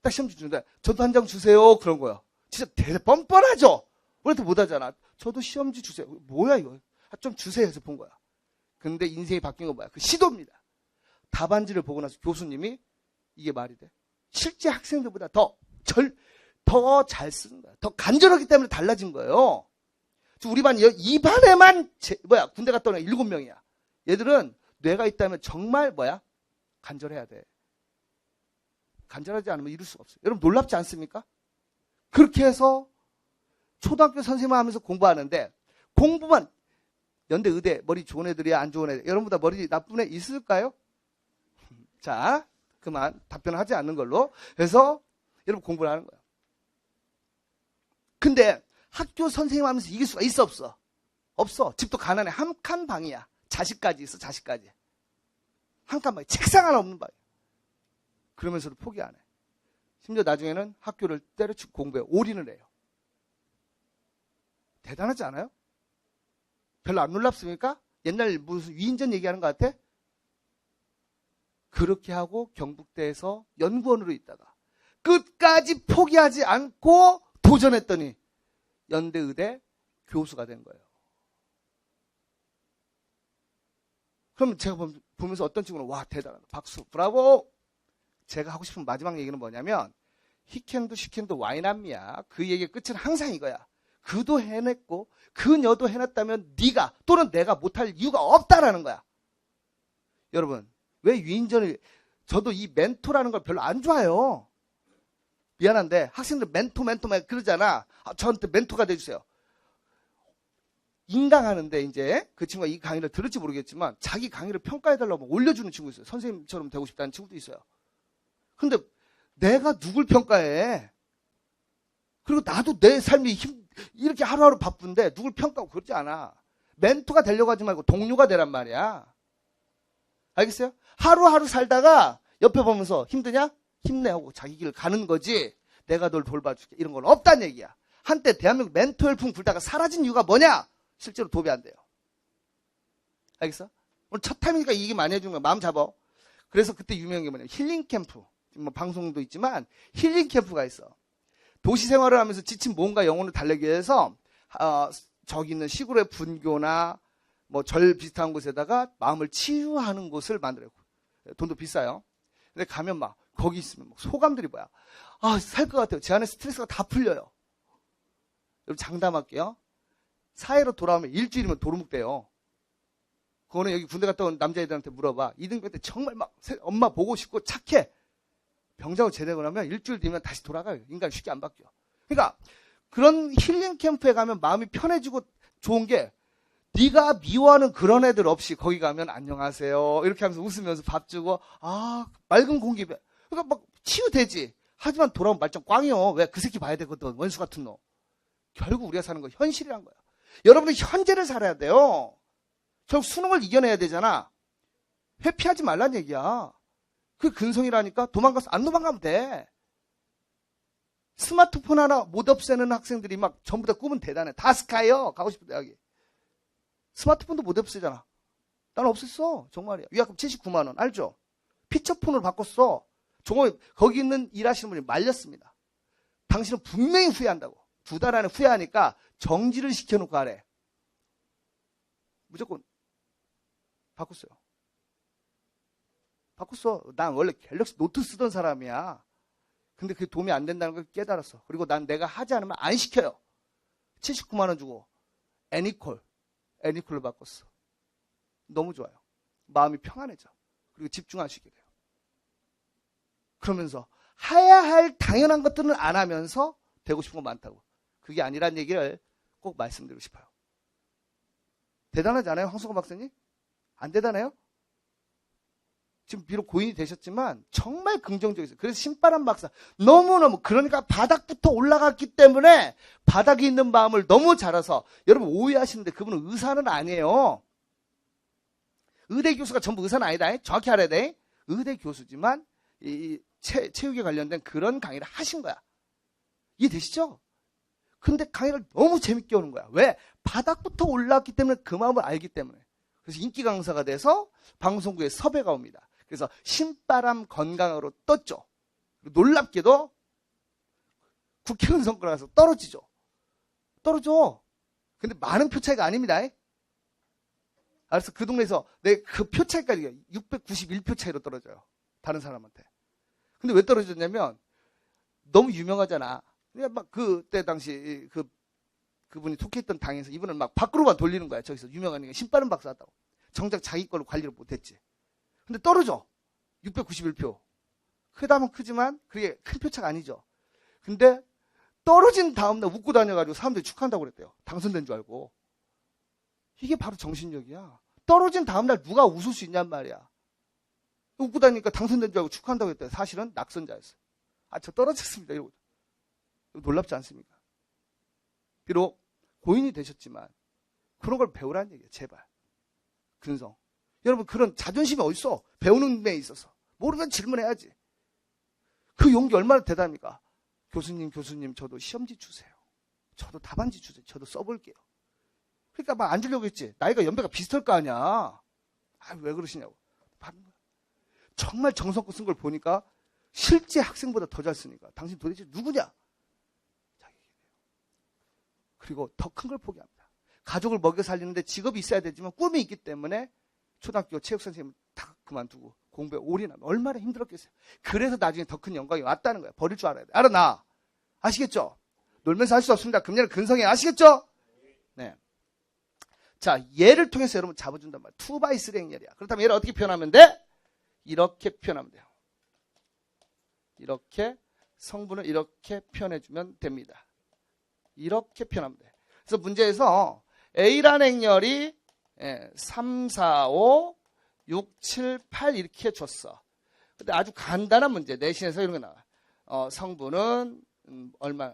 딱 시험 주는데 저도 한 장 주세요. 그런 거야. 진짜 되게 뻔뻔하죠. 우리한테 못하잖아. 저도 시험지 주세요. 뭐야 이거. 좀 주세요 해서 본 거야. 근데 인생이 바뀐 건 뭐야? 그 시도입니다. 답안지를 보고 나서 교수님이 이게 말이 돼. 실제 학생들보다 더 잘 쓰는 거야. 더 간절하기 때문에 달라진 거예요. 우리 반 이 반에만 군대 갔다 온 애 7명이야. 얘들은 뇌가 있다면 정말 간절해야 돼. 간절하지 않으면 이룰 수가 없어요. 여러분 놀랍지 않습니까? 그렇게 해서 초등학교 선생님 하면서 공부하는데 공부만 연대 의대 머리 좋은 애들이야 안 좋은 애들 여러분보다 머리 나쁜 애 있을까요? 자 그만 답변을 하지 않는 걸로 해서 여러분 공부를 하는 거야. 근데 학교 선생님 하면서 이길 수가 있어 없어? 없어. 집도 가난해. 한 칸 방이야. 자식까지 있어. 자식까지. 한 칸 방에 책상 하나 없는 방이야. 그러면서도 포기 안 해. 심지어 나중에는 학교를 때려치고 공부에 올인을 해요. 대단하지 않아요? 별로 안 놀랍습니까? 옛날 무슨 위인전 얘기하는 것 같아? 그렇게 하고 경북대에서 연구원으로 있다가 끝까지 포기하지 않고 도전했더니 연대의대 교수가 된 거예요. 그럼 제가 보면서 어떤 친구는 와 대단하다 박수 브라보. 제가 하고 싶은 마지막 얘기는 뭐냐면 히캔도 시캔도 와이남미야. 그 얘기의 끝은 항상 이거야. 그도 해냈고 그녀도 해냈다면 네가 또는 내가 못할 이유가 없다라는 거야. 여러분 왜 위인전을 저도 이 멘토라는 걸 별로 안 좋아해요. 미안한데 학생들 멘토 그러잖아. 저한테 멘토가 돼주세요. 인강하는데 이제 그 친구가 이 강의를 들을지 모르겠지만 자기 강의를 평가해달라고 올려주는 친구 있어요. 선생님처럼 되고 싶다는 친구도 있어요. 근데 내가 누굴 평가해? 그리고 나도 내 삶이 이렇게 하루하루 바쁜데 누굴 평가하고 그러지 않아. 멘토가 되려고 하지 말고 동료가 되란 말이야. 알겠어요? 하루하루 살다가 옆에 보면서 힘드냐? 힘내 하고 자기 길을 가는 거지. 내가 널 돌봐줄게. 이런 건 없다는 얘기야. 한때 대한민국 멘토 열풍 불다가 사라진 이유가 뭐냐? 실제로 도움이 안 돼요. 알겠어? 오늘 첫 타임이니까 이 얘기 많이 해주는 거야. 마음 잡아. 그래서 그때 유명한 게 뭐냐면 힐링 캠프. 뭐 방송도 있지만 힐링 캠프가 있어. 도시 생활을 하면서 지친 몸과 영혼을 달래기 위해서 저기 있는 시골의 분교나 뭐 절 비슷한 곳에다가 마음을 치유하는 곳을 만들어요. 돈도 비싸요. 근데 가면 막 거기 있으면 막 소감들이 뭐야? 아, 살 것 같아요. 제 안에 스트레스가 다 풀려요. 여러분 장담할게요. 사회로 돌아오면 일주일이면 도루묵돼요. 그거는 여기 군대 갔다 온 남자애들한테 물어봐. 이등병 때 정말 막 엄마 보고 싶고 착해. 병자고 제대고 나면 일주일 뒤면 다시 돌아가요. 인간 쉽게 안 바뀌어. 그러니까 그런 힐링 캠프에 가면 마음이 편해지고 좋은 게 네가 미워하는 그런 애들 없이 거기 가면 안녕하세요. 이렇게 하면서 웃으면서 밥 주고 맑은 공기. 그러니까 막 치유되지. 하지만 돌아오면 말짱 꽝이요. 왜? 그 새끼 봐야 되거든. 원수 같은 놈. 결국 우리가 사는 거 현실이란 거야. 여러분은 현재를 살아야 돼요. 결국 수능을 이겨내야 되잖아. 회피하지 말란 얘기야. 그게 근성이라니까. 도망가서 안 도망가면 돼. 스마트폰 하나 못 없애는 학생들이 막 전부 다 꿈은 대단해. 다 스카이요. 가고 싶은 대학이. 스마트폰도 못 없애잖아. 난 없앴어. 정말이야. 위약금 79만 원. 알죠? 피처폰으로 바꿨어. 정말 거기 있는 일하시는 분이 말렸습니다. 당신은 분명히 후회한다고. 2달 안에 후회하니까 정지를 시켜놓고 하래. 무조건 바꿨어요. 바꿨어. 난 원래 갤럭시 노트 쓰던 사람이야. 근데 그게 도움이 안 된다는 걸 깨달았어. 그리고 난 내가 하지 않으면 안 시켜요. 79만 원 주고 애니콜로 바꿨어. 너무 좋아요. 마음이 평안해져. 그리고 집중할 수 있게 돼요. 그러면서 해야 할 당연한 것들은 안 하면서 되고 싶은 거 많다고. 그게 아니란 얘기를 꼭 말씀드리고 싶어요. 대단하지 않아요? 황수건 박사님? 안 대단해요? 지금 비록 고인이 되셨지만 정말 긍정적이세요. 그래서 신바람 박사 너무너무 그러니까 바닥부터 올라갔기 때문에 바닥에 있는 마음을 너무 잘 알아서 여러분 오해하시는데 그분은 의사는 아니에요. 의대 교수가 전부 의사는 아니다. 정확히 알아야 돼. 의대 교수지만 이 체육에 관련된 그런 강의를 하신 거야. 이해되시죠? 근데 강의를 너무 재밌게 오는 거야. 왜? 바닥부터 올라왔기 때문에 그 마음을 알기 때문에. 그래서 인기 강사가 돼서 방송국에 섭외가 옵니다. 그래서 신바람 건강으로 떴죠. 놀랍게도 국회의원 선거 나서 떨어지죠. 떨어져. 근데 많은 표 차이가 아닙니다. 그래서 그 동네에서 내 그 표 차이까지 691표 차이로 떨어져요. 다른 사람한테. 근데 왜 떨어졌냐면 너무 유명하잖아. 막 그때 당시 그분이 속해있던 당에서 이분을 막 밖으로만 돌리는 거야. 저기서 유명한 신바람 박사 왔다고. 정작 자기 걸로 관리를 못했지. 근데 떨어져. 691표. 크다면 크지만 그게 큰 표차가 아니죠. 근데 떨어진 다음날 웃고 다녀가지고 사람들이 축하한다고 그랬대요. 당선된 줄 알고. 이게 바로 정신력이야. 떨어진 다음날 누가 웃을 수 있냔 말이야. 웃고 다니니까 당선된 줄 알고 축하한다고 했대요. 사실은 낙선자였어요. 저 떨어졌습니다. 이러고. 놀랍지 않습니까? 비록 고인이 되셨지만 그런 걸 배우라는 얘기예요. 제발. 근성. 여러분 그런 자존심이 어딨어? 배우는 데 있어서. 모르면 질문해야지. 그 용기 얼마나 대단합니까? 교수님 저도 시험지 주세요. 저도 답안지 주세요. 저도 써볼게요. 그러니까 막 안 주려고 했지. 나이가 연배가 비슷할 거 아니야. 왜 그러시냐고. 정말 정성껏 쓴 걸 보니까 실제 학생보다 더 잘 쓰니까 당신 도대체 누구냐? 그리고 더 큰 걸 포기합니다. 가족을 먹여 살리는데 직업이 있어야 되지만 꿈이 있기 때문에 초등학교 체육선생님 다 그만두고 공부에 올인하면 얼마나 힘들었겠어요. 그래서 나중에 더 큰 영광이 왔다는 거예요. 버릴 줄 알아야 돼. 알아나? 아시겠죠? 놀면서 할 수 없습니다. 금년은 근성에 아시겠죠? 네. 자, 얘를 통해서 여러분 잡아준단 말이에요. 2x3 행렬이야. 그렇다면 얘를 어떻게 표현하면 돼? 이렇게 표현하면 돼요. 이렇게 성분을 이렇게 표현해주면 됩니다. 이렇게 표현하면 돼. 그래서 문제에서 A라는 행렬이 3, 4, 5, 6, 7, 8 이렇게 줬어. 근데 아주 간단한 문제. 내신에서 이런 거 나와. 성분은 얼마?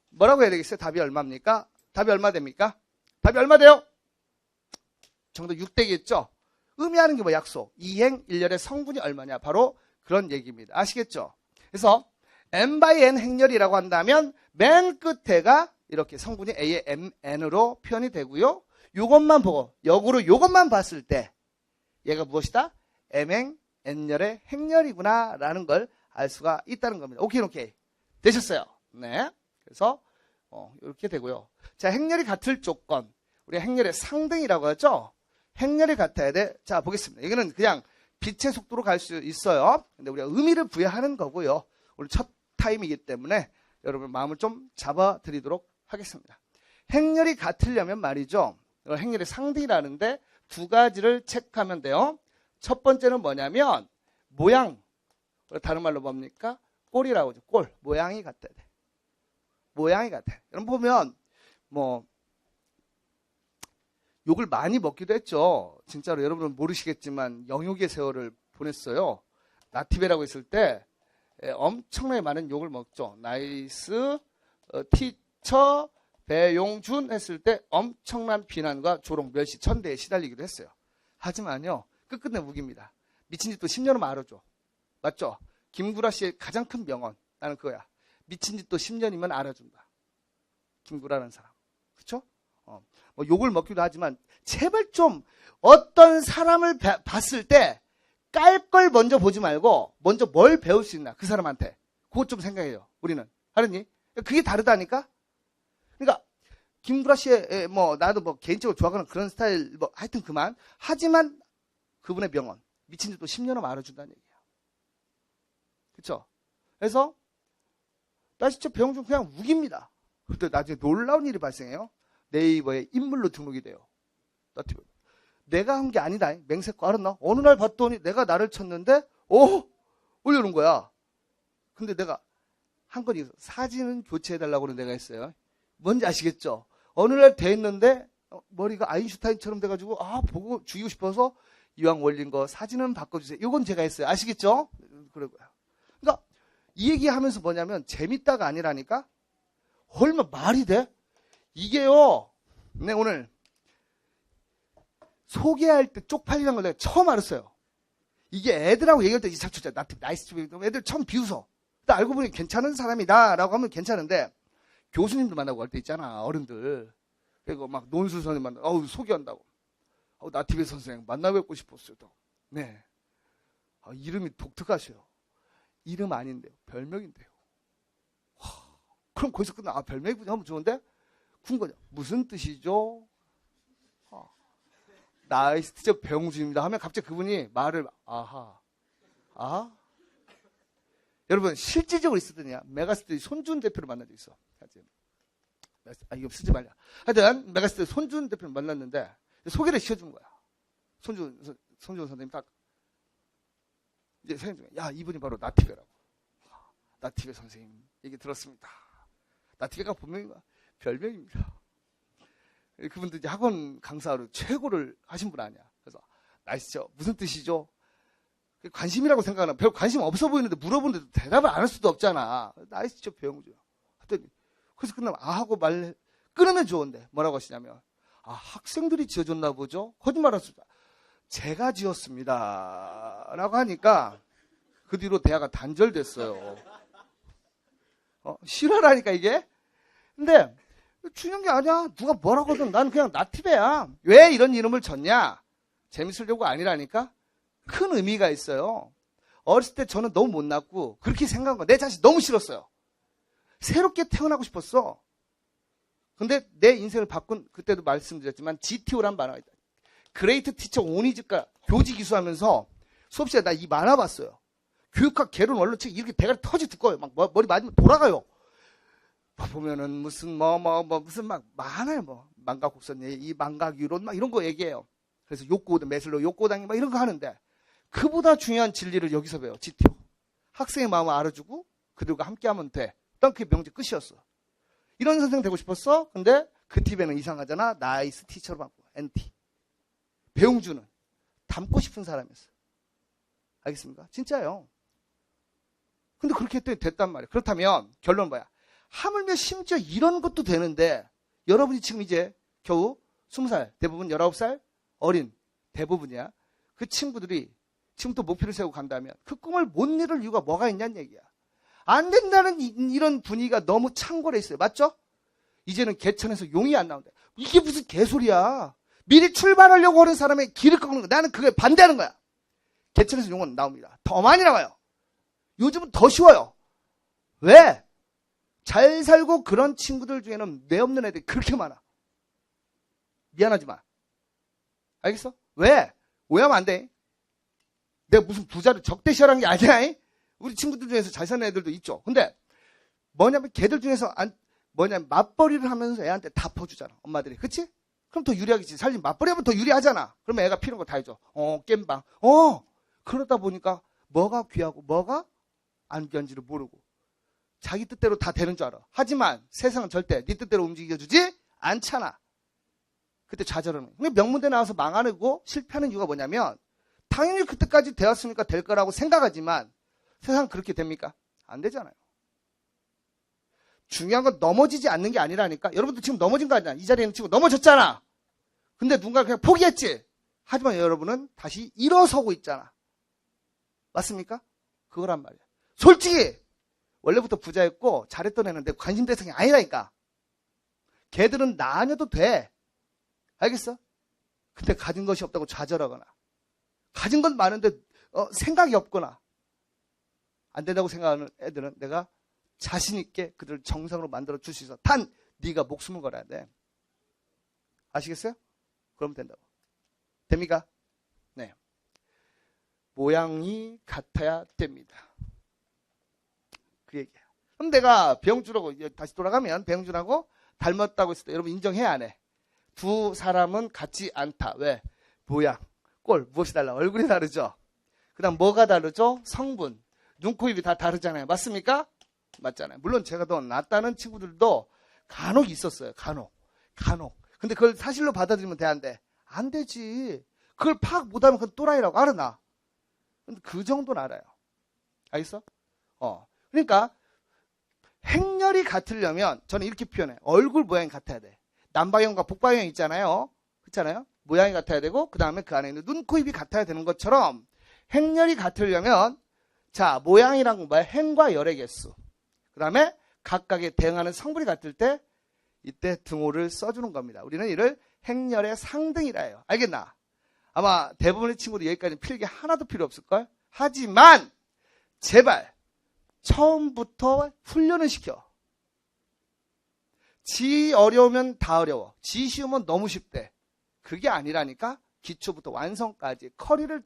뭐라고 해야 되겠어요? 답이 얼마입니까? 답이 얼마 됩니까? 답이 얼마 돼요? 정도 6 되겠죠? 의미하는 게 뭐 약속. 이행 1년의 성분이 얼마냐? 바로 그런 얘기입니다. 아시겠죠? 그래서 n by n 행렬이라고 한다면 맨 끝에가 이렇게 성분이 A의 n으로 표현이 되고요. 이것만 보고 역으로 이것만 봤을 때 얘가 무엇이다? m행 n열의 행렬이구나 라는 걸 알 수가 있다는 겁니다. 오케이 되셨어요? 네. 그래서 이렇게 되고요. 자, 행렬이 같을 조건, 우리가 행렬의 상등이라고 하죠. 행렬이 같아야 돼. 자, 보겠습니다. 이거는 그냥 빛의 속도로 갈 수 있어요. 근데 우리가 의미를 부여하는 거고요. 오늘 첫 타임이기 때문에 여러분 마음을 좀 잡아드리도록 하겠습니다. 행렬이 같으려면 말이죠. 행렬의 상등이라는데 두 가지를 체크하면 돼요. 첫 번째는 뭐냐면 모양, 다른 말로 뭡니까? 꼴이라고 하죠. 꼴, 모양이 같아야 돼. 모양이 같아. 여러분 보면 뭐 욕을 많이 먹기도 했죠. 진짜로 여러분은 모르시겠지만 영육의 세월을 보냈어요. 나티베라고 했을 때 엄청나게 많은 욕을 먹죠. 나이스 티처 배용준 했을 때 엄청난 비난과 조롱, 멸시, 천대에 시달리기도 했어요. 하지만요, 끝끝내 무기입니다. 미친 짓도 10년은 알아줘. 맞죠? 김구라 씨의 가장 큰 명언, 나는 그거야. 미친 짓도 10년이면 알아준다. 김구라는 사람. 그쵸? 뭐 욕을 먹기도 하지만 제발 좀 어떤 사람을 봤을 때 깔 걸 먼저 보지 말고 먼저 뭘 배울 수 있나, 그 사람한테. 그것 좀 생각해요. 우리는. 알았니? 그게 다르다니까? 그러니까 김구라 씨의 나도 뭐 개인적으로 좋아하는 그런 스타일 하여튼 그만. 하지만 그분의 명언, 미친 짓도 10년은 알아준다는 얘기야. 그쵸? 그래서 나 진짜 배용준 그냥 우깁니다. 근데 나중에 놀라운 일이 발생해요. 네이버에 인물로 등록이 돼요. 내가 한 게 아니다. 맹세코 알았나? 어느 날 봤더니 내가 나를 쳤는데 올려놓은 거야. 근데 내가 한 건 있어. 사진은 교체해달라고 내가 했어요. 뭔지 아시겠죠? 어느 날 돼 있는데 머리가 아인슈타인처럼 돼가지고 보고 죽이고 싶어서 이왕 올린 거 사진은 바꿔주세요. 이건 제가 했어요. 아시겠죠? 그러고요. 그러니까 이 얘기하면서 뭐냐면 재밌다가 아니라니까. 얼마 말이 돼? 이게요. 네, 오늘 소개할 때 쪽팔리는 걸 내가 처음 알았어요. 이게 애들하고 얘기할 때 이삭초자 나이스 애들 처음 비웃어. 근데 알고 보니 괜찮은 사람이다 라고 하면 괜찮은데 교수님도 만나고 할 때 있잖아, 어른들. 그리고 막 논술 선생님 만나고 소개한다고. 나티베 선생 만나 뵙고 싶었어요. 또. 네. 이름이 독특하셔요. 이름 아닌데요. 별명인데요. 그럼 거기서 끝나. 별명이 하면 좋은데? 궁금하죠. 무슨 뜻이죠? 나이스 티처 배용준입니다 하면 갑자기 그분이 말을 여러분 실질적으로 있었더냐? 메가스터디 손준 대표를 만난 적 있어. 이거 쓰지 말자. 하여튼 메가스터디 손준 대표를 만났는데 소개를 시켜준 거야. 손준 선생님 딱 이제 선생님 중에 이분이 바로 나티베라고. 나티베 선생님 얘기 들었습니다. 나티베가 본명인가? 별명입니다. 그분도 이제 학원 강사로 최고를 하신 분 아니야. 그래서 나이스죠. 무슨 뜻이죠? 관심이라고 생각하나? 별 관심 없어 보이는데 물어보는데도 대답을 안 할 수도 없잖아. 나이스죠, 배용준. 하더니 그래서 끝나면 하고 말 끊으면 좋은데 뭐라고 하시냐면 학생들이 지어줬나 보죠? 거짓말할 수 없다. 제가 지었습니다. 라고 하니까 그 뒤로 대화가 단절됐어요. 실화라니까 이게. 근데 중요한 게 아니야. 누가 뭐라고 하든 난 그냥 나티베야. 왜 이런 이름을 졌냐? 재밌으려고 아니라니까? 큰 의미가 있어요. 어렸을 때 저는 너무 못났고 그렇게 생각한 거. 내 자신 너무 싫었어요. 새롭게 태어나고 싶었어. 근데 내 인생을 바꾼, 그때도 말씀드렸지만 GTO란 만화가 있다. 그레이트 티처 오니즈가 교지 기수하면서 수업 시간에 나 이 만화 봤어요. 교육학 개론 원론책 이렇게 대가리 터지 두꺼워요. 막 머리 맞으면 돌아가요. 보면은 무슨 무슨 막 많아요. 망각곡선 이 망각유론 막 이런 거 얘기해요. 그래서 욕구도 매슬로 욕구당이 막 이런 거 하는데 그보다 중요한 진리를 여기서 배워. GTO. 학생의 마음을 알아주고 그들과 함께하면 돼. 난 그게 명제 끝이었어. 이런 선생 되고 싶었어? 근데 그 팁에는 이상하잖아. 나이스 티처로 바꿔. NT. 배용준은 닮고 싶은 사람이었어. 알겠습니까? 진짜요. 근데 그렇게 했더니 됐단 말이야. 그렇다면 결론은 뭐야? 하물며 심지어 이런 것도 되는데 여러분이 지금 이제 겨우 20살, 대부분 19살 어린 대부분이야. 그 친구들이 지금부터 목표를 세우고 간다면 그 꿈을 못 이룰 이유가 뭐가 있냐는 얘기야. 안 된다는 이런 분위기가 너무 창궐해 있어요. 맞죠? 이제는 개천에서 용이 안 나온다. 이게 무슨 개소리야. 미리 출발하려고 하는 사람의 길을 꺾는 거야. 나는 그거에 반대하는 거야. 개천에서 용은 나옵니다. 더 많이 나와요. 요즘은 더 쉬워요. 왜? 잘 살고 그런 친구들 중에는 뇌 없는 애들이 그렇게 많아. 미안하지만. 알겠어? 왜? 오해하면 안 돼. 내가 무슨 부자를 적대시하라는 게 아니야. 우리 친구들 중에서 잘 사는 애들도 있죠. 근데 뭐냐면 걔들 중에서 맞벌이를 하면서 애한테 다 퍼주잖아. 엄마들이. 그치? 그럼 더 유리하겠지. 살림 맞벌이 하면 더 유리하잖아. 그러면 애가 필요한 거 다 해줘. 깸방. 그러다 보니까 뭐가 귀하고 뭐가 안 귀한지를 모르고 자기 뜻대로 다 되는 줄 알아. 하지만 세상은 절대 네 뜻대로 움직여주지 않잖아. 그때 좌절하는 거야. 명문대 나와서 망하고 실패하는 이유가 뭐냐면 당연히 그때까지 되었으니까 될 거라고 생각하지만 세상은 그렇게 됩니까? 안 되잖아요. 중요한 건 넘어지지 않는 게 아니라니까. 여러분도 지금 넘어진 거 아니야. 이 자리에 있는 친구 넘어졌잖아. 근데 누군가 그냥 포기했지. 하지만 여러분은 다시 일어서고 있잖아. 맞습니까? 그거란 말이야. 솔직히 원래부터 부자였고 잘했던 애는 내 관심 대상이 아니라니까. 걔들은 나 아니어도 돼. 알겠어? 근데 가진 것이 없다고 좌절하거나 가진 건 많은데 생각이 없거나 안 된다고 생각하는 애들은 내가 자신 있게 그들을 정상으로 만들어 줄 수 있어. 단 네가 목숨을 걸어야 돼. 아시겠어요? 그러면 된다고. 됩니까? 네. 모양이 같아야 됩니다. 그 얘기야. 그럼 내가 배영준하고 다시 돌아가면 배영준하고 닮았다고 했을 때 여러분 인정해야 안 해? 두 사람은 같지 않다. 왜? 모양, 꼴, 무엇이 달라? 얼굴이 다르죠? 그 다음 뭐가 다르죠? 성분, 눈, 코, 입이 다 다르잖아요. 맞습니까? 맞잖아요. 물론 제가 더 낫다는 친구들도 간혹 있었어요. 간혹. 근데 그걸 사실로 받아들이면 돼, 안 돼? 안 되지. 그걸 파악 못하면 그건 또라이라고 알아, 나. 근데 그 정도는 알아요. 알겠어? 그러니까 행렬이 같으려면 저는 이렇게 표현해. 얼굴 모양이 같아야 돼. 남방향과 북방향 있잖아요. 그렇잖아요. 모양이 같아야 되고 그 다음에 그 안에 있는 눈, 코, 입이 같아야 되는 것처럼 행렬이 같으려면 자 모양이란 건 뭐야? 행과 열의 개수. 그 다음에 각각에 대응하는 성분이 같을 때 이때 등호를 써주는 겁니다. 우리는 이를 행렬의 상등이라 해요. 알겠나? 아마 대부분의 친구들 여기까지 필기 하나도 필요 없을걸? 하지만 제발 처음부터 훈련을 시켜. 지 어려우면 다 어려워. 지 쉬우면 너무 쉽대. 그게 아니라니까 기초부터 완성까지 커리를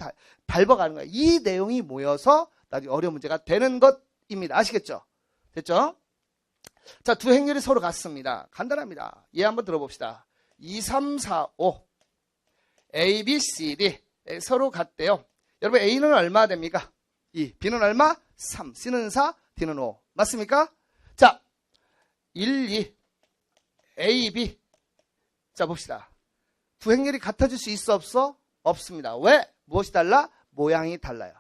밟아가는 거야. 이 내용이 모여서 나중에 어려운 문제가 되는 것입니다. 아시겠죠? 됐죠? 자, 두 행렬이 서로 같습니다. 간단합니다. 얘 한번 들어봅시다. 2, 3, 4, 5 A, B, C, D 서로 같대요. 여러분 A는 얼마 됩니까? 2, B는 얼마? 3, C는 4, D는 5 맞습니까? 자, 1, 2 A, B 자 봅시다. 두 행렬이 같아질 수 있어 없어? 없습니다. 왜? 무엇이 달라? 모양이 달라요.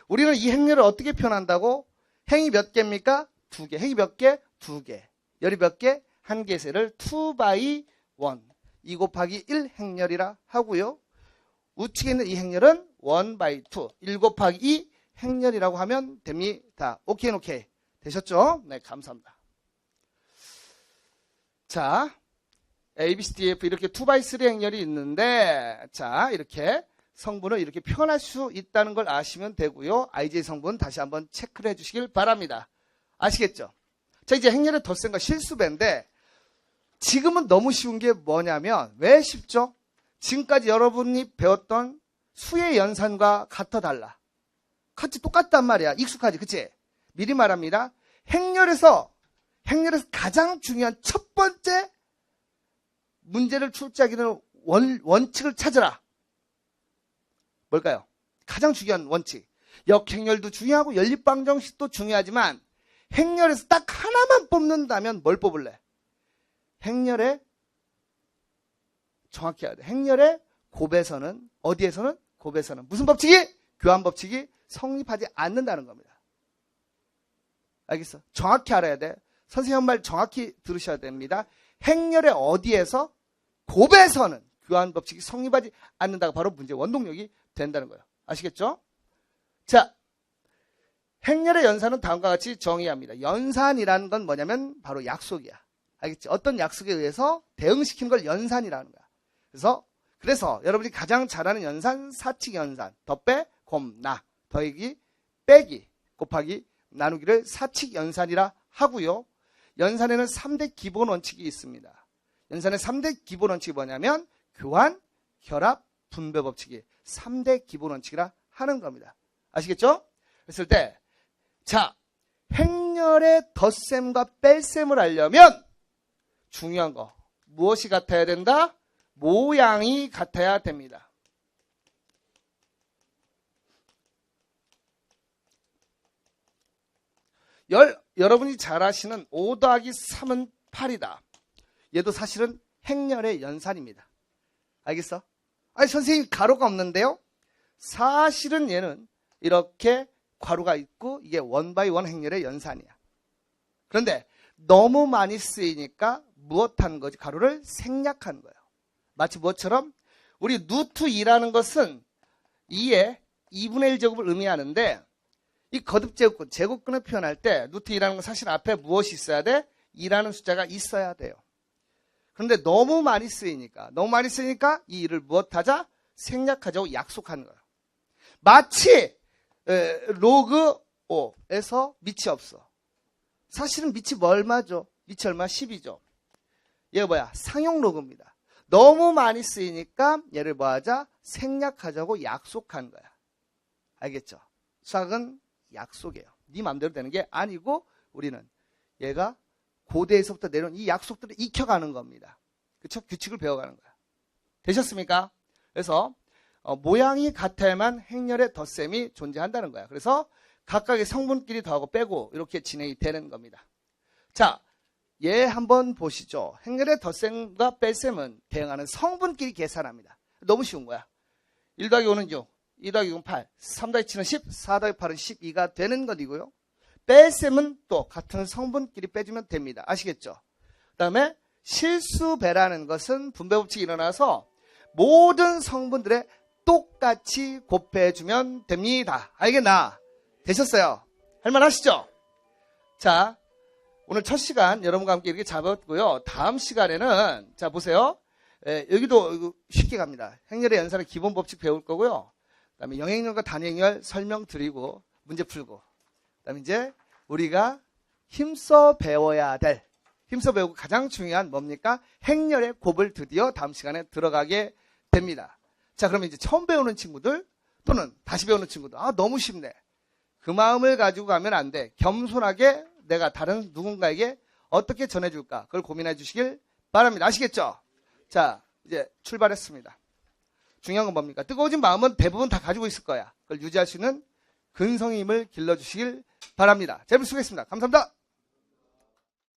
우리는 이 행렬을 어떻게 표현한다고? 행이 몇 개입니까? 2개. 행이 몇 개? 2개. 열이 몇 개? 1개 세를 2 by 1 2 곱하기 1 행렬이라 하고요. 우측에 있는 이 행렬은 1 by 2 1 곱하기 2 행렬이라고 하면 됩니다. 오케이. 되셨죠? 네, 감사합니다. 자, A, B, C, D, F 이렇게 2 by 3 행렬이 있는데 자 이렇게 성분을 이렇게 표현할 수 있다는 걸 아시면 되고요. IJ 성분 다시 한번 체크를 해주시길 바랍니다. 아시겠죠? 자 이제 행렬의 덧셈과 실수배인데 지금은 너무 쉬운 게 뭐냐면 왜 쉽죠? 지금까지 여러분이 배웠던 수의 연산과 같아 달라. 같이 똑같단 말이야. 익숙하지 그치? 미리 말합니다. 행렬에서 가장 중요한 첫 번째 문제를 출제하기는 원칙을 찾으라. 뭘까요? 가장 중요한 원칙. 역행렬도 중요하고 연립방정식도 중요하지만 행렬에서 딱 하나만 뽑는다면 뭘 뽑을래? 행렬에 정확히 해야 돼. 행렬의 곱에서는 어디에서는? 곱에서는 무슨 법칙이? 교환법칙이 성립하지 않는다는 겁니다. 알겠어? 정확히 알아야 돼. 선생님 말 정확히 들으셔야 됩니다. 행렬의 어디에서? 곱에서는 교환법칙이 성립하지 않는다가 바로 문제 원동력이 된다는 거예요. 아시겠죠? 자, 행렬의 연산은 다음과 같이 정의합니다. 연산이라는 건 뭐냐면 바로 약속이야. 알겠지? 어떤 약속에 의해서 대응시키는 걸 연산이라는 거야. 그래서 여러분이 가장 잘 아는 연산, 사칙 연산. 덧배, 곰, 나. 더하기, 빼기, 곱하기, 나누기를 사칙 연산이라 하고요. 연산에는 3대 기본 원칙이 있습니다. 연산의 3대 기본 원칙이 뭐냐면 교환, 결합, 분배 법칙이 3대 기본 원칙이라 하는 겁니다. 아시겠죠? 그랬을 때 자, 행렬의 덧셈과 뺄셈을 하려면 중요한 거 무엇이 같아야 된다? 모양이 같아야 됩니다. 여러분이 잘 아시는 5 더하기 3은 8이다. 얘도 사실은 행렬의 연산입니다. 알겠어? 아니 선생님 가로가 없는데요? 사실은 얘는 이렇게 괄호가 있고 이게 원바이원 행렬의 연산이야. 그런데 너무 많이 쓰이니까 무엇하는 거지? 가로를 생략하는 거예요. 마치 뭐처럼 우리 루트 2라는 것은 2의 2분의 1 제곱을 의미하는데 이 거듭 제곱근, 제곱근을 표현할 때 루트 2라는 건 사실 앞에 무엇이 있어야 돼? 2라는 숫자가 있어야 돼요. 그런데 너무 많이 쓰이니까 이 2를 무엇하자? 생략하자고 약속하는 거예요. 마치 로그 5에서 밑이 없어. 사실은 밑이 얼마죠? 밑이 얼마? 10이죠. 얘가 뭐야? 상용 로그입니다. 너무 많이 쓰이니까 얘를 뭐하자? 생략하자고 약속한 거야. 알겠죠? 수학은 약속이에요. 네 맘대로 되는 게 아니고 우리는 얘가 고대에서부터 내려온 이 약속들을 익혀가는 겁니다. 그렇죠? 규칙을 배워가는 거야. 되셨습니까? 그래서 모양이 같아야만 행렬의 덧셈이 존재한다는 거야. 그래서 각각의 성분끼리 더하고 빼고 이렇게 진행이 되는 겁니다. 자, 얘 한번 보시죠. 행렬의 덧셈과 뺄셈은 대응하는 성분끼리 계산합니다. 너무 쉬운 거야. 1 더하기 5는 6, 2 더하기 6은 8, 3 더하기 7은 10, 4 더하기 8은 12가 되는 것이고요. 뺄셈은 또 같은 성분끼리 빼주면 됩니다. 아시겠죠? 그 다음에 실수배라는 것은 분배법칙이 일어나서 모든 성분들의 똑같이 곱해주면 됩니다. 알겠나? 되셨어요? 할만하시죠? 자, 오늘 첫 시간 여러분과 함께 이렇게 잡았고요. 다음 시간에는 자 보세요. 여기도 쉽게 갑니다. 행렬의 연산의 기본 법칙 배울 거고요. 그 다음에 영행렬과 단행렬 설명드리고 문제 풀고 그 다음에 이제 우리가 힘써 배우고 가장 중요한 뭡니까? 행렬의 곱을 드디어 다음 시간에 들어가게 됩니다. 자, 그러면 이제 처음 배우는 친구들 또는 다시 배우는 친구들 너무 쉽네. 그 마음을 가지고 가면 안 돼. 겸손하게 내가 다른 누군가에게 어떻게 전해줄까? 그걸 고민해 주시길 바랍니다. 아시겠죠? 자, 이제 출발했습니다. 중요한 건 뭡니까? 뜨거워진 마음은 대부분 다 가지고 있을 거야. 그걸 유지할 수 있는 근성의 힘을 길러주시길 바랍니다. 자, 여러분 수고했습니다. 감사합니다.